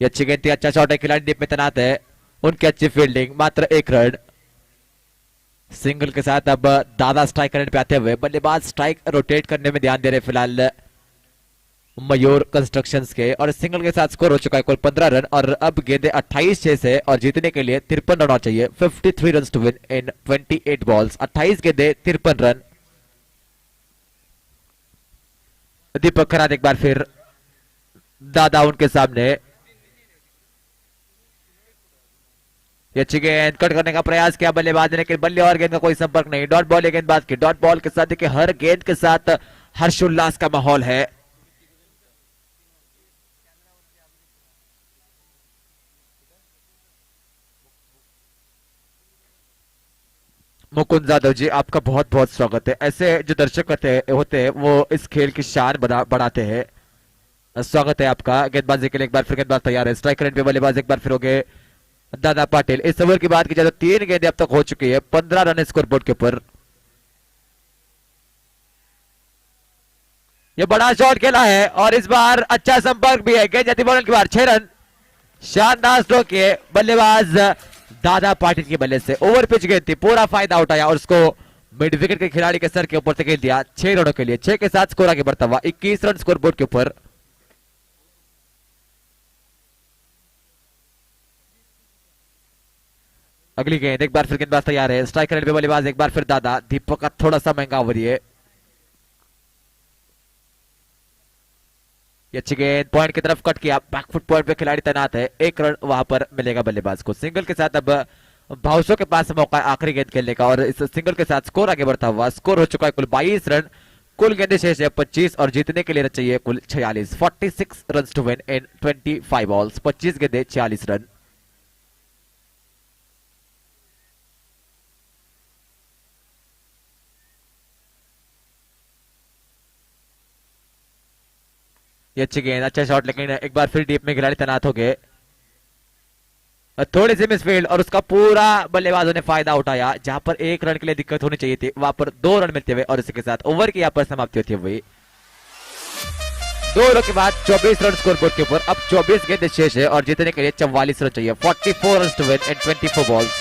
C: ये अच्छी गेंद थी, अच्छा शॉट है, खिलाड़ी डीप में तैनात है, उनकी अच्छी फील्डिंग, मात्र 1 रन। सिंगल के साथ अब दादा स्ट्राइक करने पे आते हुए, बल्लेबाज स्ट्राइक रोटेट करने में ध्यान दे रहे फिलहाल मयूर कंस्ट्रक्शंस के, और सिंगल के साथ स्कोर हो चुका है कुल 15 रन, और अब गेंदे 28 से और जीतने के लिए 53 रन होना चाहिए। 53 run to win in 28 balls, 28 गेंदे 53 रन। दीपक खरात एक बार फिर, दादा उनके सामने, ये अच्छी गेंद कट करने का प्रयास किया बल्लेबाज ने, लेकिन बल्ले और गेंद का कोई संपर्क नहीं। डॉट बॉल है गेंदबाज की, डॉट बॉल के साथ देखिए हर गेंद के साथ हर्षोल्लास का माहौल है। मुकुंद यादव जी, आपका बहुत बहुत स्वागत है। ऐसे जो दर्शक होते हैं वो इस खेल की शान बढ़ाते हैं। स्वागत है आपका। गेंदबाजी के लिए एक बार फिर गेंदबाज तैयार है, स्ट्राइक रेंज पे बल्लेबाज एक बार फिर हो गए दादा पाटिल। इस ओवर की बात की जाए तो 3 गेंदें अब तक हो चुकी है, 15 रन स्कोर बोर्ड के ऊपर। ये बड़ा शॉट खेला है और इस बार अच्छा संपर्क भी है, गेंद जाती बॉल की बार 6 रन। शानदार स्ट्रोक किए बल्लेबाज दादा पाटिल की बल्ले से। ओवर पिच गेंद थी, पूरा फायदा उठाया और उसको मिड विकेट के खिलाड़ी के सर के ऊपर से खेल दिया 6 रनों के लिए। 6 के साथ स्कोर आगे बढ़ता हुआ 21 रन स्कोर बोर्ड के ऊपर। अगली गेंद एक बार फिर गेंदबाज तैयार है, स्ट्राइक रेट पे बल्लेबाज एक बार फिर दादा। दीपक का थोड़ा सा महंगा ओवर ये अच्छी गेंद पॉइंट की तरफ कट किया, बैकफुट पॉइंट पे खिलाड़ी तैनात है, 1 रन वहां पर मिलेगा बल्लेबाज को। सिंगल के साथ अब भाउसो के पास मौका है आखिरी गेंद खेलने का, और इस सिंगल के साथ स्कोर आगे बढ़ता हुआ। स्कोर हो चुका है कुल 22 रन, कुल गेंदे शेष है 25 और जीतने के लिए चाहिए कुल 46। 46 run to win in 25 balls, 25 गेंदे 46 रन। ये अच्छी गेंद, अच्छा शॉट, लेकिन एक बार फिर डीप में खिलाड़ी तैनात हो गए। थोड़ी सी मिसफील्ड और उसका पूरा बल्लेबाजों ने फायदा उठाया। जहां पर 1 रन के लिए दिक्कत होनी चाहिए थी वहां पर 2 रन मिलते हुए, और इसी के साथ ओवर की यहां पर समाप्ति होती हुई 2 ओवर के बाद 24 रन स्कोर बोर्ड के ऊपर। अब 24 गेंद शेष है और जीतने के लिए 44 रन चाहिए। 44 run to win in 24 balls.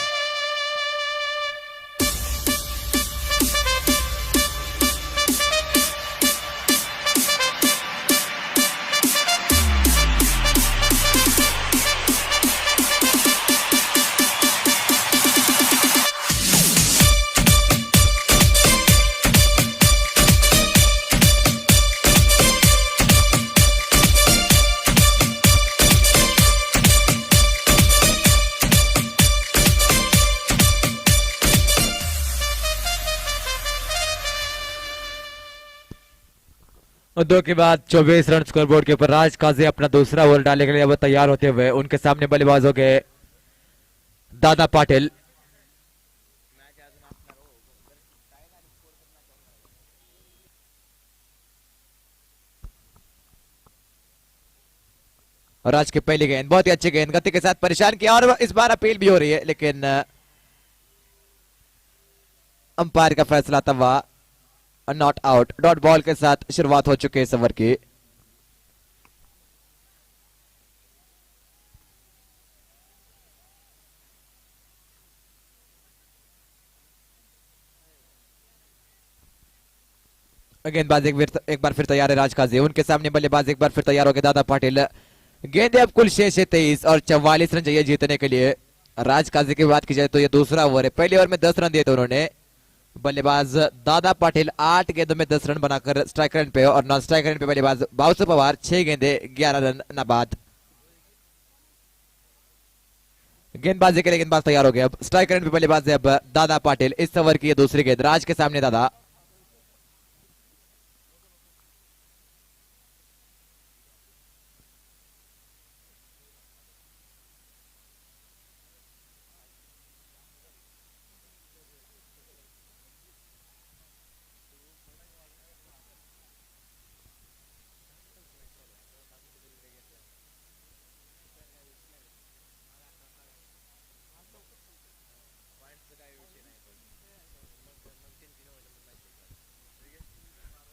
C: और 2 के बाद 24 रन स्कोरबोर्ड के ऊपर। राज काजी अपना दूसरा ओवर डालने के लिए अब तैयार होते हुए, उनके सामने बल्लेबाज हो गए दादा पाटिल। और आज की पहली गेंद बहुत ही अच्छी गेंद, गति के साथ परेशान किया, और इस बार अपील भी हो रही है, लेकिन अंपायर का फैसला था वह नॉट आउट। डॉट बॉल के साथ शुरुआत हो चुकी है इस ओवर की। गेंदबाज एक बार फिर तैयार है राज काजी, उनके सामने बल्लेबाज एक बार फिर तैयार हो गए दादा पाटिल। गेंदे अब कुल शेष है 23 और 44 रन चाहिए जीतने के लिए। राज काजी की बात की जाए तो ये दूसरा ओवर है, पहले ओवर में 10 रन दिए थे उन्होंने। बल्लेबाज दादा पाटिल 8 गेंदों में 10 रन बनाकर स्ट्राइक रन पे, और नॉन स्ट्राइक रन पे बल्लेबाज बाउसो पवार 6 गेंदे 11 रन नाबाद। गेंदबाजी के लिए गेंदबाज तैयार हो गया, अब स्ट्राइक रन पे बल्लेबाज है अब दादा पाटिल। इस ओवर की दूसरी गेंद राज के सामने दादा।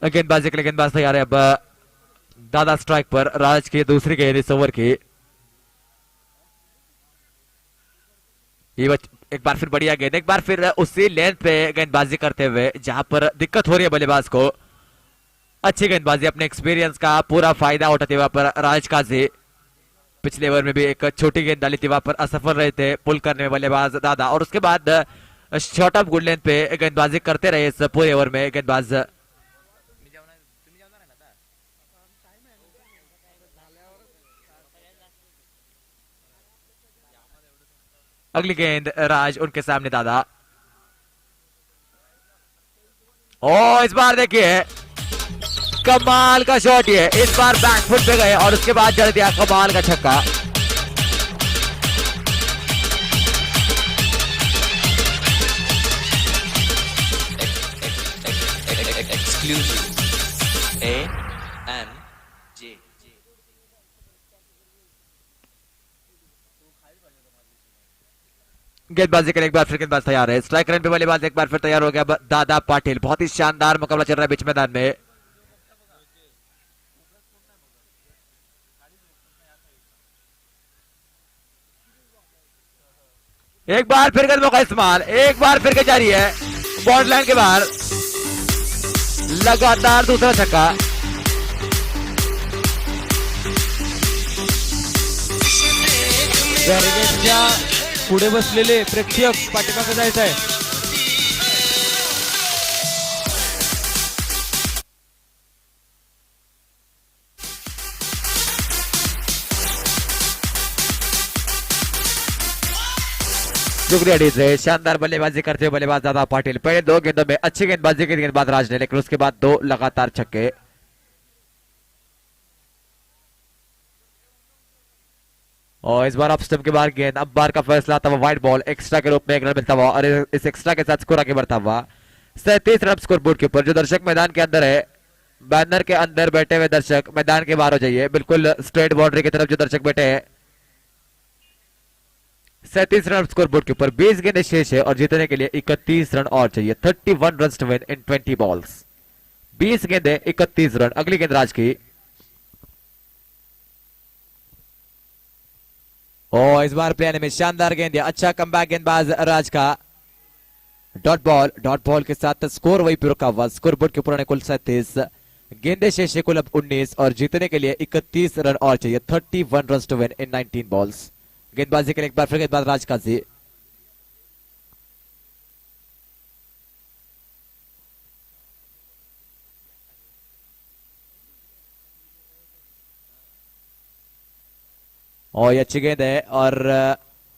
C: गेंदबाजी के लिए गेंदबाज तैयार है अब दादा स्ट्राइक पर। राज की दूसरी गेंद इस ओवर की। एक बार फिर बढ़िया गेंद, एक बार फिर उसी लेंथ पे गेंदबाजी करते हुए जहां पर दिक्कत हो रही है बल्लेबाज को। अच्छी गेंदबाजी, अपने एक्सपीरियंस का पूरा फायदा उठाते हुए पर राज काजी। पिछले ओवर में भी एक छोटी गेंद डाली थी, वहां पर असफल रहे थे पुल करने में बल्लेबाज दादा, और उसके बाद शॉर्ट ऑफ गुड लेंथ पे गेंदबाजी करते रहे इस पूरे ओवर में गेंदबाज। अगली गेंद राज, उनके सामने दादा। ओ इस बार देखिए कमाल का शॉट, ये इस बार बैकफुट पे गए और उसके बाद जड़ दिया कमाल का छक्का।
G: Exclusive A&J.
C: गेंदबाजी के लिए एक बार फिर गेंदबाज तैयार है, स्ट्राइक रन पे बल्लेबाज एक बार फिर तैयार हो गया दादा पाटिल। बहुत ही शानदार मुकाबला चल रहा है बीच मैदान में। एक बार फिर कदमों का इस्तेमाल, एक बार फिर के जारी है बॉर्डर लाइन के बाहर, लगातार दूसरा छक्का।
B: बॅरिगेटच्या पुढे बसलेले प्रेक्षक पाठीमागे जायचं आहे।
C: शुक्रिया डीजे, शानदार बल्लेबाजी करते हुए बल्लेबाज दादा पाटिल। पहले दो गेंदों में अच्छी गेंदबाजी की गेंदबाज राज ने, लेकिन उसके बाद दो लगातार छक्के। और इस बार ऑफ स्टंप के बाहर गेंद, अब बार का फैसला आता हुआ वाइड बॉल, एक्स्ट्रा के रूप में एक रन मिलता हुआ और इस एक्स्ट्रा के साथ स्कोर आगे बढ़ता हुआ 37 रन स्कोर बोर्ड के ऊपर। जो दर्शक मैदान के अंदर है, बैनर के अंदर बैठे हुए दर्शक मैदान के बाहर हो जाइए, बिल्कुल स्ट्रेट बाउंड्री की तरफ जो दर्शक बैठे हैं। 37 रन स्कोर बोर्ड के ऊपर, 20 गेंदें शेष है और जीतने के लिए 31 रन और चाहिए। 31 run to win in 20 balls, 20 गेंदें 31 रन। अगली गेंद राज की, और इस बार प्लेयर में शानदार गेंद, अच्छा कमबैक गेंदबाज राज का। डॉट बॉल के साथ स्कोर वही पे रुका हुआ, स्कोर बोर्ड के ऊपर कुल 37 गेंदें शेष है, कुल अब 19 और जीतने के लिए 31 रन और चाहिए। 31 run to win in 19 balls. गेंदबाजी के लिए एक बार फिर गेंदबाज राज काजी। और ये अच्छी गेंद है और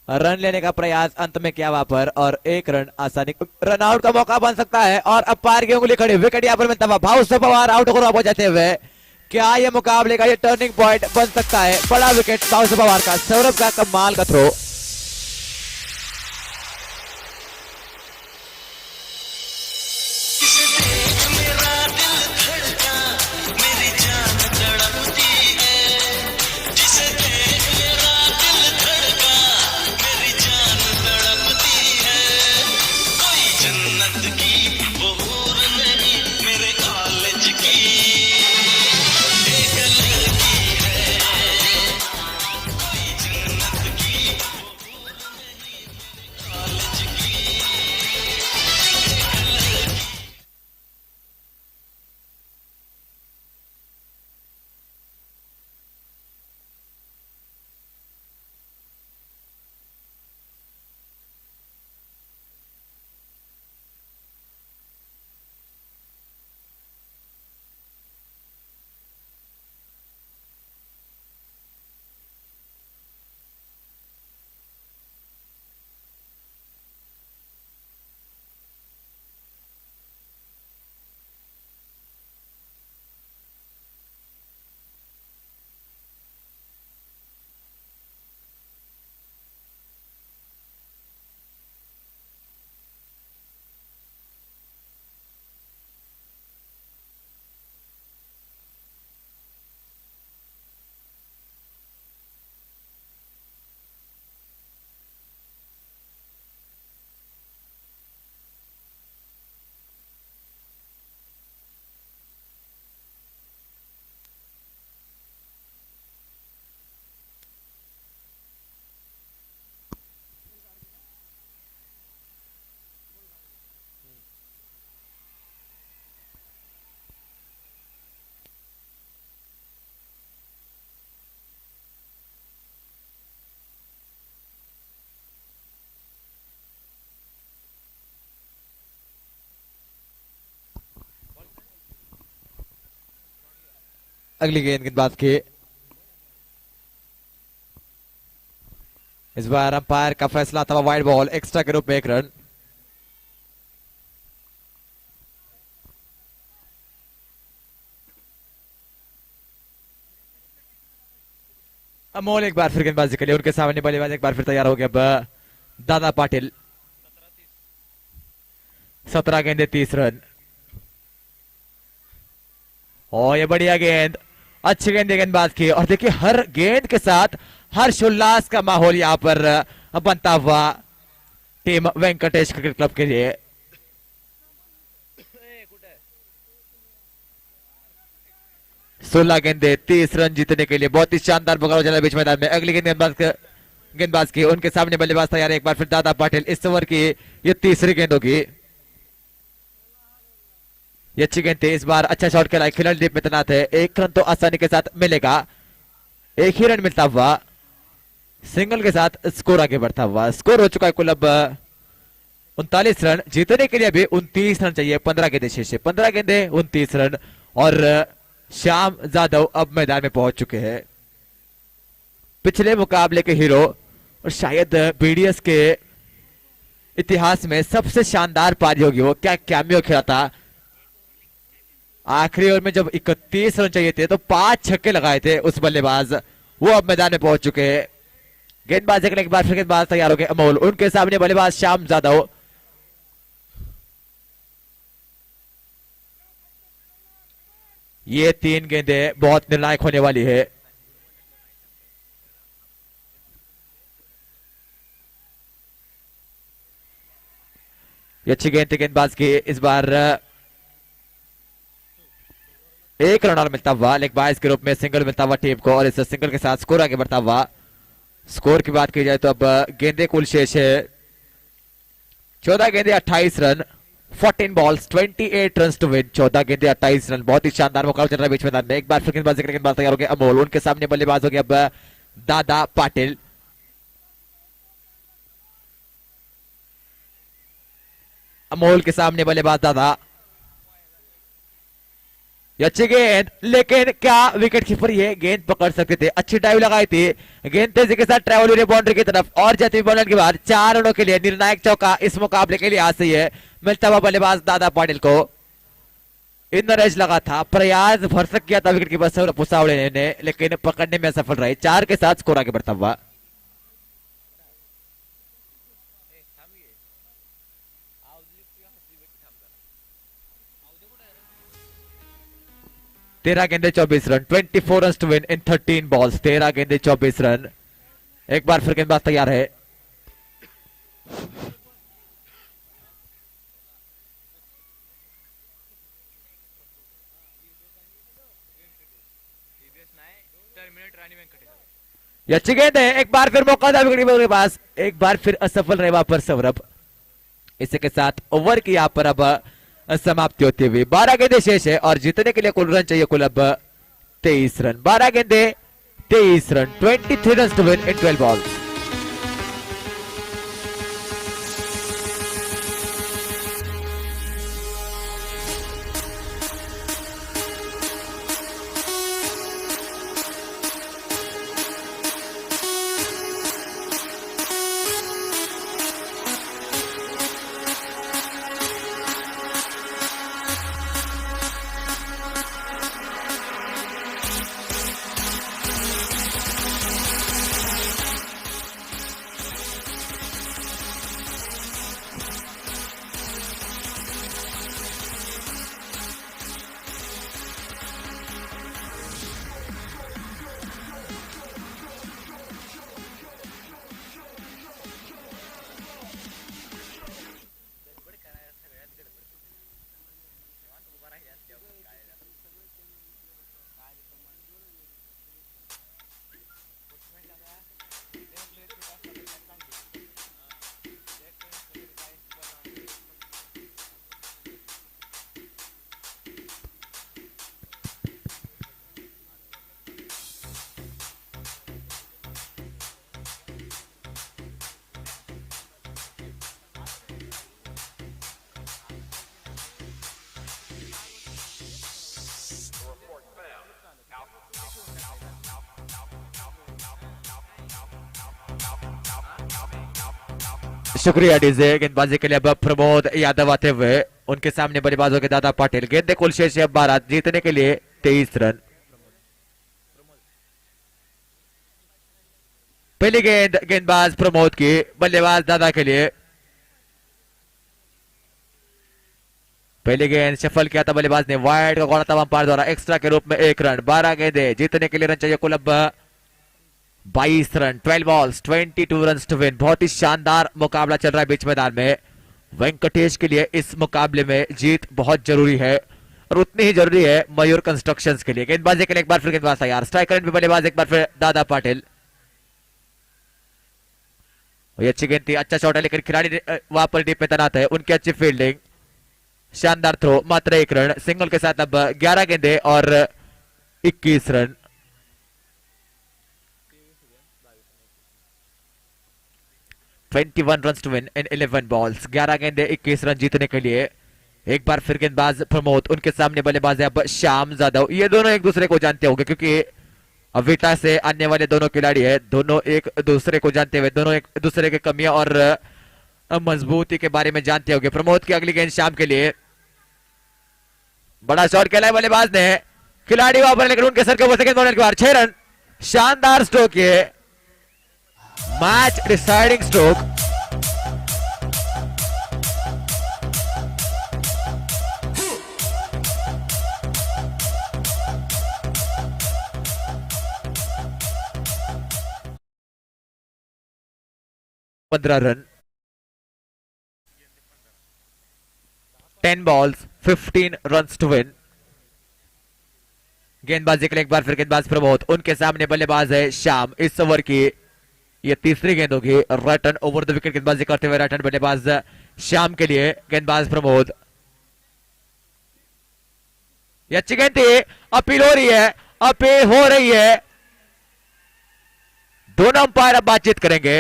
C: रन लेने का प्रयास अंत में किया वहां पर, और एक रन आसानी, रन आउट का मौका बन सकता है और अंपायर की उंगली खड़ी, विकेट यहां पर मिलता हुआ, भाव से पवार आउट हो जाते हुए। क्या ये मुकाबले का ये टर्निंग पॉइंट बन सकता है? बड़ा विकेट भाव से पवार का, सौरभ का कमाल का थ्रो। अगली गेंद गेंदबाज की। इस बार अंपायर का फैसला था वाइड बॉल, एक्स्ट्रा के रूप में 1 रन। अमोल एक बार फिर गेंदबाजी के लिए, उनके सामने बल्लेबाज एक बार फिर तैयार हो गया। अब दादा पाटिल, 17 गेंदे 30 रन। और ये बढ़िया गेंद, अच्छी गेंद गेंदबाज की। और देखिए हर गेंद के साथ हर्षोल्लास का माहौल यहां पर बनता हुआ टीम वेंकटेश क्रिकेट क्लब के लिए। सोलह गेंदे 30 रन जीतने के लिए बहुत ही शानदार मुकाबला चला बीच मैदान में। अगली गेंद गेंदबाज की, उनके सामने बल्लेबाज तैयार है एक बार फिर दादा पाटिल। इस ओवर की ये तीसरी गेंद होगी। ये अच्छी गेंद थी, इस बार अच्छा शॉट खेला, खिलाड़ी डीप में तैनात है। 1 रन तो आसानी के साथ मिलेगा, 1 ही रन मिलता हुआ, सिंगल के साथ स्कोर आगे बढ़ता हुआ। स्कोर हो चुका है कुल अब 39 रन। जीतने के लिए अभी 29 रन चाहिए। 15 गेंदे शेष है, 15 गेंदे 29 रन। और श्याम जादव अब मैदान में पहुंच चुके हैं। पिछले मुकाबले के हीरो और शायद बीडीएस के इतिहास में सबसे शानदार पारी होगी वो। क्या कैमियो खेला था आखिरी ओवर में, जब 31 रन चाहिए थे तो 5 छक्के लगाए थे उस बल्लेबाज। वो अब मैदान में पहुंच चुके हैं। गेंदबाज एक बार फिर गेंदबाज तैयार हो गए अमोल, उनके सामने बल्लेबाज श्याम जादव। ये 3 गेंदें बहुत निर्णायक होने वाली है। ये अच्छी गेंद थी गेंदबाज की। इस बार 1 रन और मिलता हुआ, लेग बाइस के रूप में सिंगल मिलता हुआ टीम को। और इस सिंगल के साथ स्कोर आगे बढ़ता हुआ। स्कोर की बात की जाए तो अब गेंदे कुल शेष है 14 गेंदे 28 run, 14 balls 28 run to win. 14 गेंदे 28 रन, बहुत ही शानदार मुकाबला चल रहा है बीच मैदान में। एक बार फिर गेंदबाज तैयार हो गया अमोल, उनके सामने बल्लेबाज हो गया अब दादा पाटिल। अमोल के सामने बल्लेबाज दादा। अच्छी गेंद, लेकिन क्या विकेट कीपर ये गेंद पकड़ सकते थे? अच्छी डाइव लगाई थी, गेंद तेजी के साथ ट्रैवल हुई बाउंड्री की तरफ। और जाती हुई बाउंड्री के बाद 4 रनों के लिए निर्णायक चौका इस मुकाबले के लिए आज से है मिलता हुआ बल्लेबाज दादा पाटिल को। इन एज लगा था, प्रयास भरसक किया था विकेट कीपर पुसावड़े ने, लेकिन पकड़ने में असफल रहे। 4 के साथ स्कोर आगे बढ़ता हुआ। तेरह गेंदे 24 run, 24 run to win in 13 balls. 13 गेंदे 24 रन। एक बार फिर गेंदबाज तैयार है। ये अच्छी गेंद है, एक बार फिर मौका था विकेट कीपर के पास, एक बार फिर असफल रहे वहां पर सौरभ। इसी के साथ ओवर की यहां पर अब समाप्ति होती हुई। 12 गेंदे शेष है और जीतने के लिए कुल रन चाहिए कुल अब 23 रन। 12 गेंदे 23 run, 23 run to win in 12 balls. शुक्रिया डीजे। गेंदबाजी के लिए अब प्रमोद यादव आते हुए, उनके सामने बल्लेबाजों के दादा पाटिल। गेंदे कुल शेष है 12, जीतने के लिए 23 रन। पहली गेंद गेंदबाज प्रमोद की, बल्लेबाज दादा के लिए। पहली गेंद शफल किया था बल्लेबाज ने, वाइड का गौड़ा था अंपायर द्वारा, एक्स्ट्रा के रूप में 1 रन। 12 गेंदे, जीतने के लिए रन चाहिए कुल अब 22 run. 12 balls 22 run to win. बहुत ही शानदार मुकाबला चल रहा है बीच मैदान में। वेंकटेश के लिए इस मुकाबले में जीत बहुत जरूरी है और उतनी ही जरूरी है मयूर कंस्ट्रक्शंस के लिए। गेंदबाजी के लिए एक बार फिर गेंदबाज तैयार, स्ट्राइकर पे बल्लेबाज एक बार फिर दादा पाटिल। ये अच्छी गेंद थी, अच्छा शॉट है, लेकिन खिलाड़ी वहां पर डीप में तैनात है, उनकी अच्छी फील्डिंग, शानदार थ्रो, मात्र 1 रन। सिंगल के साथ अब 11 गेंदे और 21 run. (21 runs to win in 11 balls). 11 गेंदे 21 रन जीतने के लिए। एक बार फिर गेंदबाज प्रमोद, उनके सामने बल्लेबाज है अब श्याम जाधव। ये दोनों एक दूसरे को जानते होंगे क्योंकि अविटा से आने वाले दोनों खिलाड़ी है, दोनों एक दूसरे को जानते हुए, दोनों एक दूसरे के कमियां और मजबूती के बारे में जानते होंगे। प्रमोद की अगली गेंद श्याम के लिए, बड़ा शॉट खेला है बल्लेबाज ने, खिलाड़ी वहां पर लेकिन उनके सर के ऊपर सेकंड बॉल के बाद 6 रन। शानदार स्ट्रोक ये, मैच डिसाइडिंग स्ट्रोक। पंद्रह run, 10 balls 15 run to win. गेंदबाजी के लिए एक बार फिर गेंदबाज प्रमोद, उनके सामने बल्लेबाज है श्याम। इस ओवर की ये तीसरी गेंद होगी, right hand over the wicket गेंदबाजी करते हुए राइट हैंड बल्लेबाज श्याम के लिए गेंदबाज प्रमोद। ये अच्छी गेंद थी, अपील हो रही है, अपील हो रही है। दोनों अंपायर अब बातचीत करेंगे।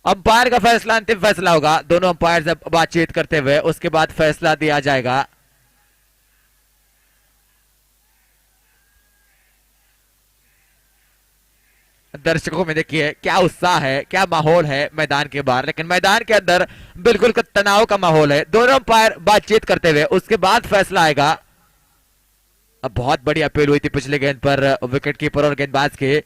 C: अंपायर का फैसला अंतिम फैसला होगा, दोनों अंपायर से बातचीत करते हुए उसके बाद फैसला दिया जाएगा। दर्शकों में देखिए क्या उत्साह है, क्या माहौल है मैदान के बाहर, लेकिन मैदान के अंदर बिल्कुल तनाव का माहौल है। दोनों अंपायर बातचीत करते हुए उसके बाद फैसला आएगा। अब बहुत बड़ी अपील हुई थी पिछले गेंद पर विकेट कीपर और गेंदबाज के,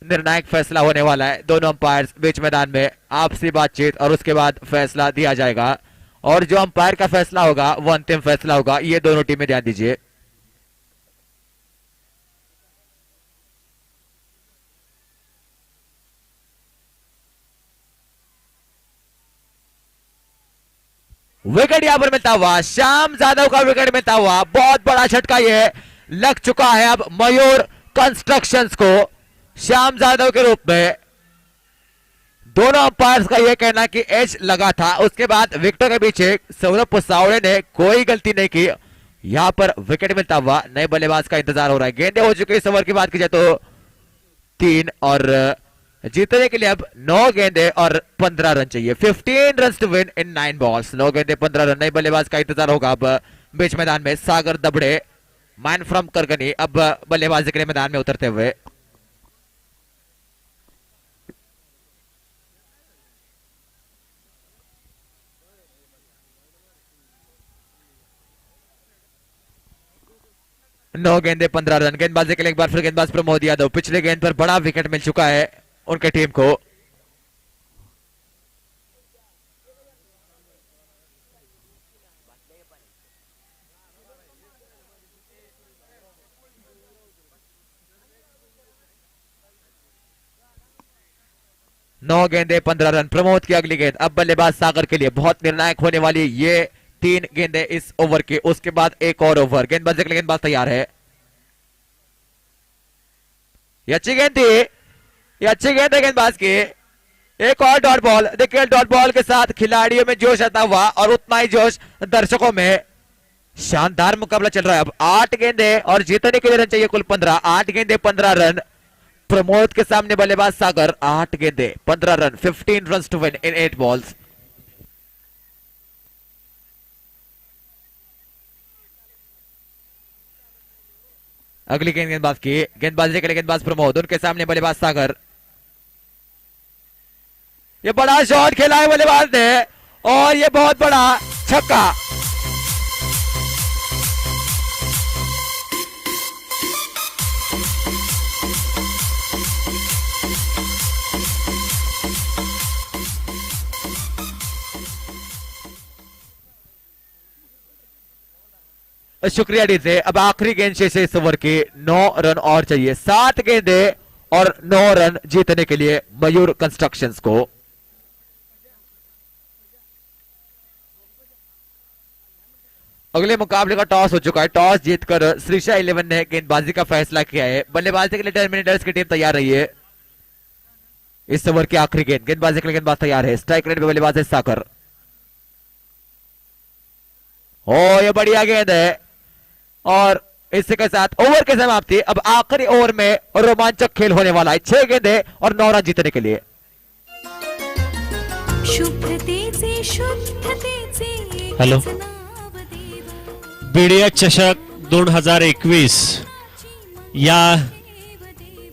C: निर्णायक फैसला होने वाला है। दोनों अंपायर्स बीच मैदान में आपसी बातचीत और उसके बाद फैसला दिया जाएगा और जो अंपायर का फैसला होगा वो अंतिम फैसला होगा। ये दोनों टीमें ध्यान दीजिए। विकेट यहां पर मिलता हुआ, श्याम जाधव का विकेट मिलता हुआ, बहुत बड़ा झटका ये लग चुका है अब मयूर कंस्ट्रक्शंस को श्याम जाधव के रूप में। दोनों अंपायर्स का यह कहना कि एज लगा था, उसके बाद विकेटों के पीछे सौरभ पुसावड़े ने कोई गलती नहीं की। यहां पर विकेट मिलता हुआ नए बल्लेबाज का इंतजार हो रहा है। गेंदें हो चुकी, इस ओवर की बात की जाए तो 3 और जीतने के लिए अब 9 गेंदे और 15 रन चाहिए। 15 run to win in 9 balls. 9 गेंदे 15 रन। नए बल्लेबाज का इंतजार होगा अब बीच मैदान में। सागर दबड़े, मैन फ्रॉम करगनी, अब बल्लेबाजी के लिए मैदान में उतरते हुए। नौ गेंदे 15 रन। गेंदबाजी के लिए एक बार फिर गेंदबाज प्रमोद यादव। पिछले गेंद पर बड़ा विकेट मिल चुका है उनके टीम को। नौ गेंदे 15 रन। प्रमोद की अगली गेंद अब बल्लेबाज सागर के लिए बहुत निर्णायक होने वाली ये 3 गेंदें इस ओवर की, उसके बाद एक और ओवर। गेंदबाजी के लिए गेंदबाज तैयार है। ये अच्छी गेंद थी, ये अच्छी गेंद है गेंदबाज की। एक और डॉट बॉल। देखिए डॉट बॉल के साथ खिलाड़ियों में जोश आता हुआ और उतना ही जोश दर्शकों में। शानदार मुकाबला चल रहा है। अब 8 गेंदे और जीतने के लिए रन चाहिए कुल 15। 8 गेंदे 15 रन। प्रमोद के सामने बल्लेबाज सागर। 8 गेंदे 15 run. 15 run to win in 8 balls. अगली गेंदबाज की गेंदबाजी के लिए गेंदबाज प्रमोद, उनके सामने बल्लेबाज सागर। ये बड़ा शॉट खेला है बल्लेबाज ने और ये बहुत बड़ा छक्का। शुक्रिया डीजे। अब आखिरी गेंद शेष है इस ओवर की, 9 रन और चाहिए, 7 गेंदे और 9 रन जीतने के लिए मयूर कंस्ट्रक्शंस को। अगले मुकाबले का टॉस हो चुका है, टॉस जीतकर श्रीशा 11 ने गेंदबाजी का फैसला किया है। बल्लेबाजी के लिए टर्मिनेटर्स की टीम तैयार रही है। इस ओवर की आखिरी गेंद, गेंदबाजी के लिए गेंदबाज तैयार है, स्ट्राइक रेट पे बल्लेबाज है साकर। ओ ये बढ़िया गेंद है और इसी के साथ ओवर की समाप्ति। अब आखिरी ओवर में रोमांचक खेल होने वाला है, 6 गेंदे और 9 रन जीतने के लिए।
D: शुभ्रतेचे शुद्धतेचे
H: हॅलो.
D: एकच नाव देव.
H: बीडीएच चषक 2021 या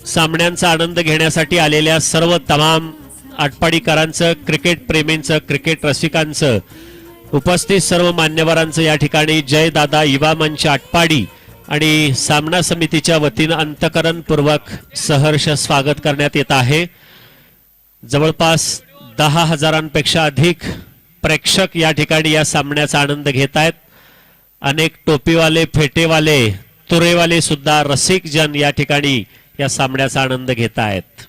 H: सामन्यांचा आनंद घेण्यासाठी आलेल्या सर्व तमाम आटपाडीकरांचं, क्रिकेट प्रेमींचं, क्रिकेट रसिकांचं, उपस्थित सर्व मान्यवरांचं या ठिकाणी जय दादा युवा मंच आटपाडी आणि सामना समितीच्या वतीनं अंतकरणपूर्वक सहर्ष स्वागत करण्यात येत आहे। जवळपास 10,000पेक्षा अधिक प्रेक्षक या ठिकाणी या सामन्याचा आनंद घेत आहेत। अनेक टोपीवाले, फेटेवाले, तुरेवाले सुद्धा रसिक जन या ठिकाणी या सामन्याचा आनंद घेत आहेत।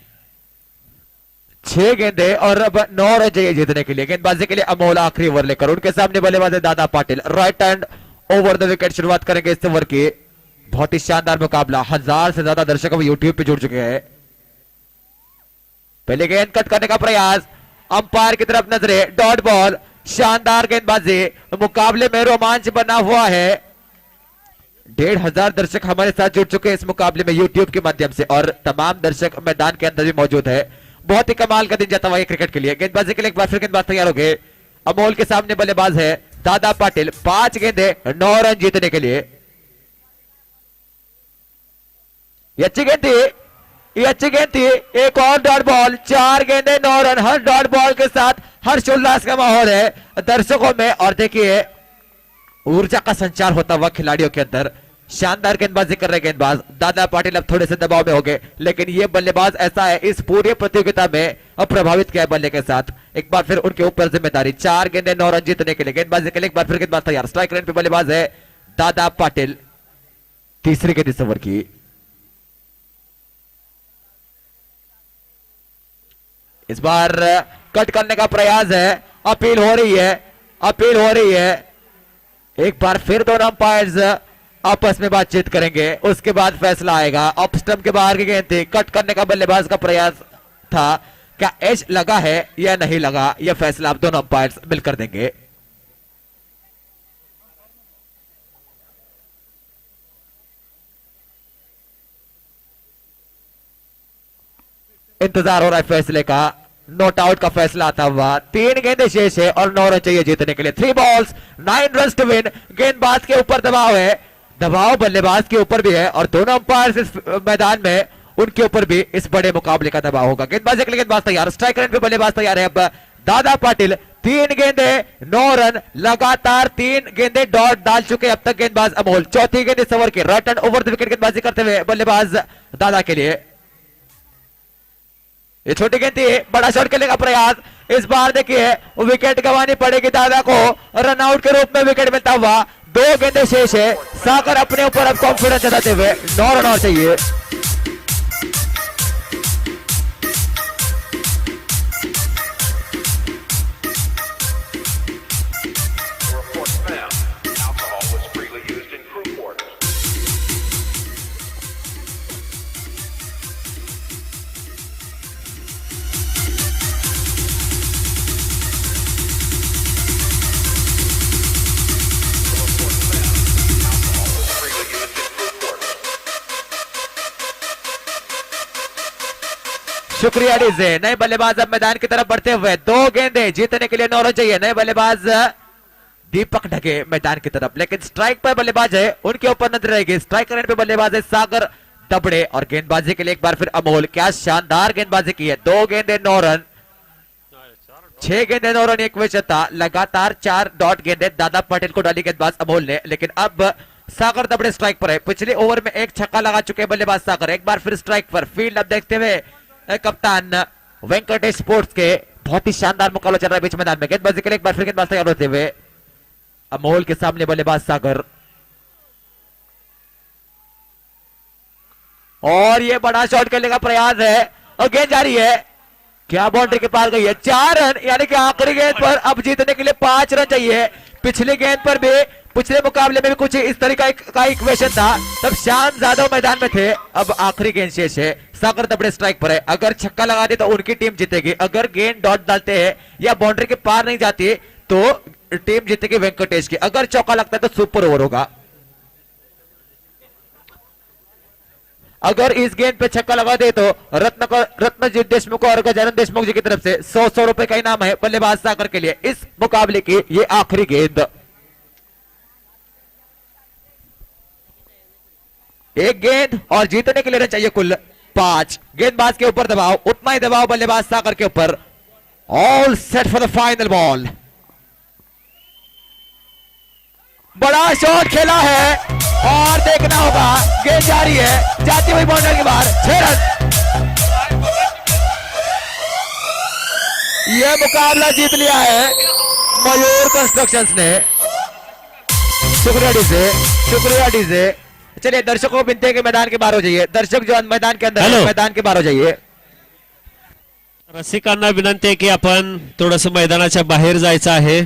C: 6 गेंदे और अब 9 रन चाहिए जीतने के लिए। गेंदबाजी के लिए अमोल आखिरी ओवर लेकर, उनके सामने बल्लेबाज है दादा Patil, right hand over the wicket. शुरुआत करेंगे इस ओवर की। बहुत ही शानदार मुकाबला, 1000 से ज्यादा दर्शक अब यूट्यूब पे जुड़ चुके हैं। पहले गेंद कट करने का प्रयास, अंपायर की तरफ नजरे, डॉट बॉल, शानदार गेंदबाजी, मुकाबले में रोमांच बना हुआ है। 1,500 दर्शक हमारे साथ जुड़ चुके हैं इस मुकाबले में यूट्यूब के माध्यम से और तमाम दर्शक मैदान के अंदर भी मौजूद है। बहुत ही कमाल का दिन जाता हुआ क्रिकेट के लिए। गेंदबाजी के लिए एक बार फिर गेंदबाज तैयार हो गए। अमोल के सामने बल्लेबाज है दादा पाटिल, 5 गेंदे 9 रन जीतने के लिए। ये अच्छी गेंद थी, ये अच्छी गेंद थी, एक और डॉट बॉल, 4 गेंदे 9 रन। हर डॉट बॉल के साथ हर्षोल्लास का माहौल है दर्शकों में और देखिए ऊर्जा का संचार होता हुआ खिलाड़ियों के अंदर। शानदार गेंदबाजी कर रहे गेंदबाज दादा पाटिल अब थोड़े से दबाव में हो गए, लेकिन ये बल्लेबाज ऐसा है इस पूरी प्रतियोगिता में अप्रभावित किया है बल्ले के साथ। एक बार फिर उनके ऊपर जिम्मेदारी, 4 गेंदे 9 रन जीतने के लिए। गेंदबाजी के लिए एक बार फिर गेंदबाज तैयार, स्ट्राइक रेट पे बल्लेबाज है दादा पाटिल। तीसरी गेंद इस ओवर की। इस बार कट करने का प्रयास है, अपील हो रही है, अपील हो रही है। एक बार फिर दोनों अंपायर्स आपस में बातचीत करेंगे, उसके बाद फैसला आएगा। ऑफ स्टंप के बाहर की गेंद थी, कट करने का बल्लेबाज का प्रयास था, क्या एज लगा है या नहीं लगा, यह फैसला अब दोनों अंपायर्स मिलकर देंगे। इंतजार हो रहा है फैसले का, नॉट आउट का फैसला आता हुआ। 3 गेंदे शेष है और 9 रन चाहिए जीतने के लिए। 3 balls 9 रन टू विन। गेंदबाज के ऊपर दबाव है, दबाव बल्लेबाज के ऊपर भी है और दोनों अंपायर इस मैदान में उनके ऊपर भी इस बड़े मुकाबले का दबाव होगा। गेंदबाजी के लिए गेंदबाज तैयार, स्ट्राइक रेट पे बल्लेबाज तैयार है अब दादा पाटिल। 3 गेंदे 9 रन, लगातार 3 गेंदे डॉट डाल चुके अब तक गेंदबाज अमोल। चौथी गेंद इस ओवर की, right hand over the wicket गेंदबाजी करते हुए बल्लेबाज दादा के लिए। ये छोटी गेंद थी, बड़ा शॉट खेलने का प्रयास। इस बार देखिए विकेट गंवानी पड़ेगी दादा को, रन आउट के रूप में विकेट मिलता हुआ। 2 गेंदे शेष है, सागर अपने ऊपर अब कॉन्फिडेंस जताते हुए 9 रन और चाहिए। शुक्रिया डीजे। नए बल्लेबाज अब मैदान की तरफ बढ़ते हुए, 2 गेंदे जीतने के लिए 9 रन चाहिए। नए बल्लेबाज दीपक ढके मैदान की तरफ, लेकिन स्ट्राइक पर बल्लेबाज है, उनके ऊपर नजर रहेगी। स्ट्राइक करने पे बल्लेबाज है सागर दबड़े और गेंदबाजी के लिए एक बार फिर अमोल। क्या शानदार गेंदबाजी की है, 2 गेंदे 9 रन, 6 गेंदे 9 रन, 1 विकेट था। लगातार 4 डॉट गेंदे दादा पटेल को डाली गेंदबाज अमोल ने, लेकिन अब सागर दबड़े स्ट्राइक पर है। पिछले ओवर में 1 छक्का लगा चुके हैं बल्लेबाज सागर, एक बार फिर स्ट्राइक पर। फील्ड अब देखते हुए कप्तान वेंकटेश स्पोर्ट्स के बहुत ही शानदार मुकाबला चल रहा है बीच मैदान में। गेंदबाजी के लिए एक बार फिर गेंदबाज तैयार होते हुए अमोल के सामने बल्लेबाज सागर, और ये बड़ा शॉट खेलने का प्रयास है और गेंद जारी है। क्या बाउंड्री के पार गई है, 4 रन, यानी कि आखिरी गेंद पर अब जीतने के लिए 5 रन चाहिए। पिछली गेंद पर भी, पिछले मुकाबले में भी कुछ इस तरह का इक्वेशन था, तब श्याम यादव मैदान में थे। अब आखिरी गेंद शेष है, सागर दबड़े स्ट्राइक पर है। अगर छक्का लगा दे तो उनकी टीम जीतेगी, अगर गेंद डॉट डालते हैं या बाउंड्री के पार नहीं जाती तो टीम जीतेगी वेंकटेश की। अगर चौका लगता है तो सुपर ओवर होगा। अगर इस गेंद पे छक्का लगा दे तो रत्नजीत देशमुख और गजानन देशमुख जी की तरफ से 100 रुपए का इनाम है बल्लेबाज सागर के लिए। इस मुकाबले की ये आखिरी गेंद, एक गेंद और जीतने के लिए चाहिए कुल 5। गेंदबाज के ऊपर दबाव, उतना ही दबाव बल्लेबाज सागर के ऊपर। All set for the final ball. बड़ा शॉट खेला है और देखना होगा, गेंद जारी है, जाती हुई बाउंड्री के बाहर, 6 रन। यह मुकाबला जीत लिया है मयूर कंस्ट्रक्शंस ने। शुक्रिया डीजे, शुक्रिया डीजे। चलिए दर्शकों को विनती है कि मैदान के बाहर हो जाइए। दर्शक जो मैदान के अंदर है, मैदान के बाहर हो जाइए।
H: रसिकांना विनंती आहे की आपण थोडंसं मैदानाच्या बाहेर जायचं आहे।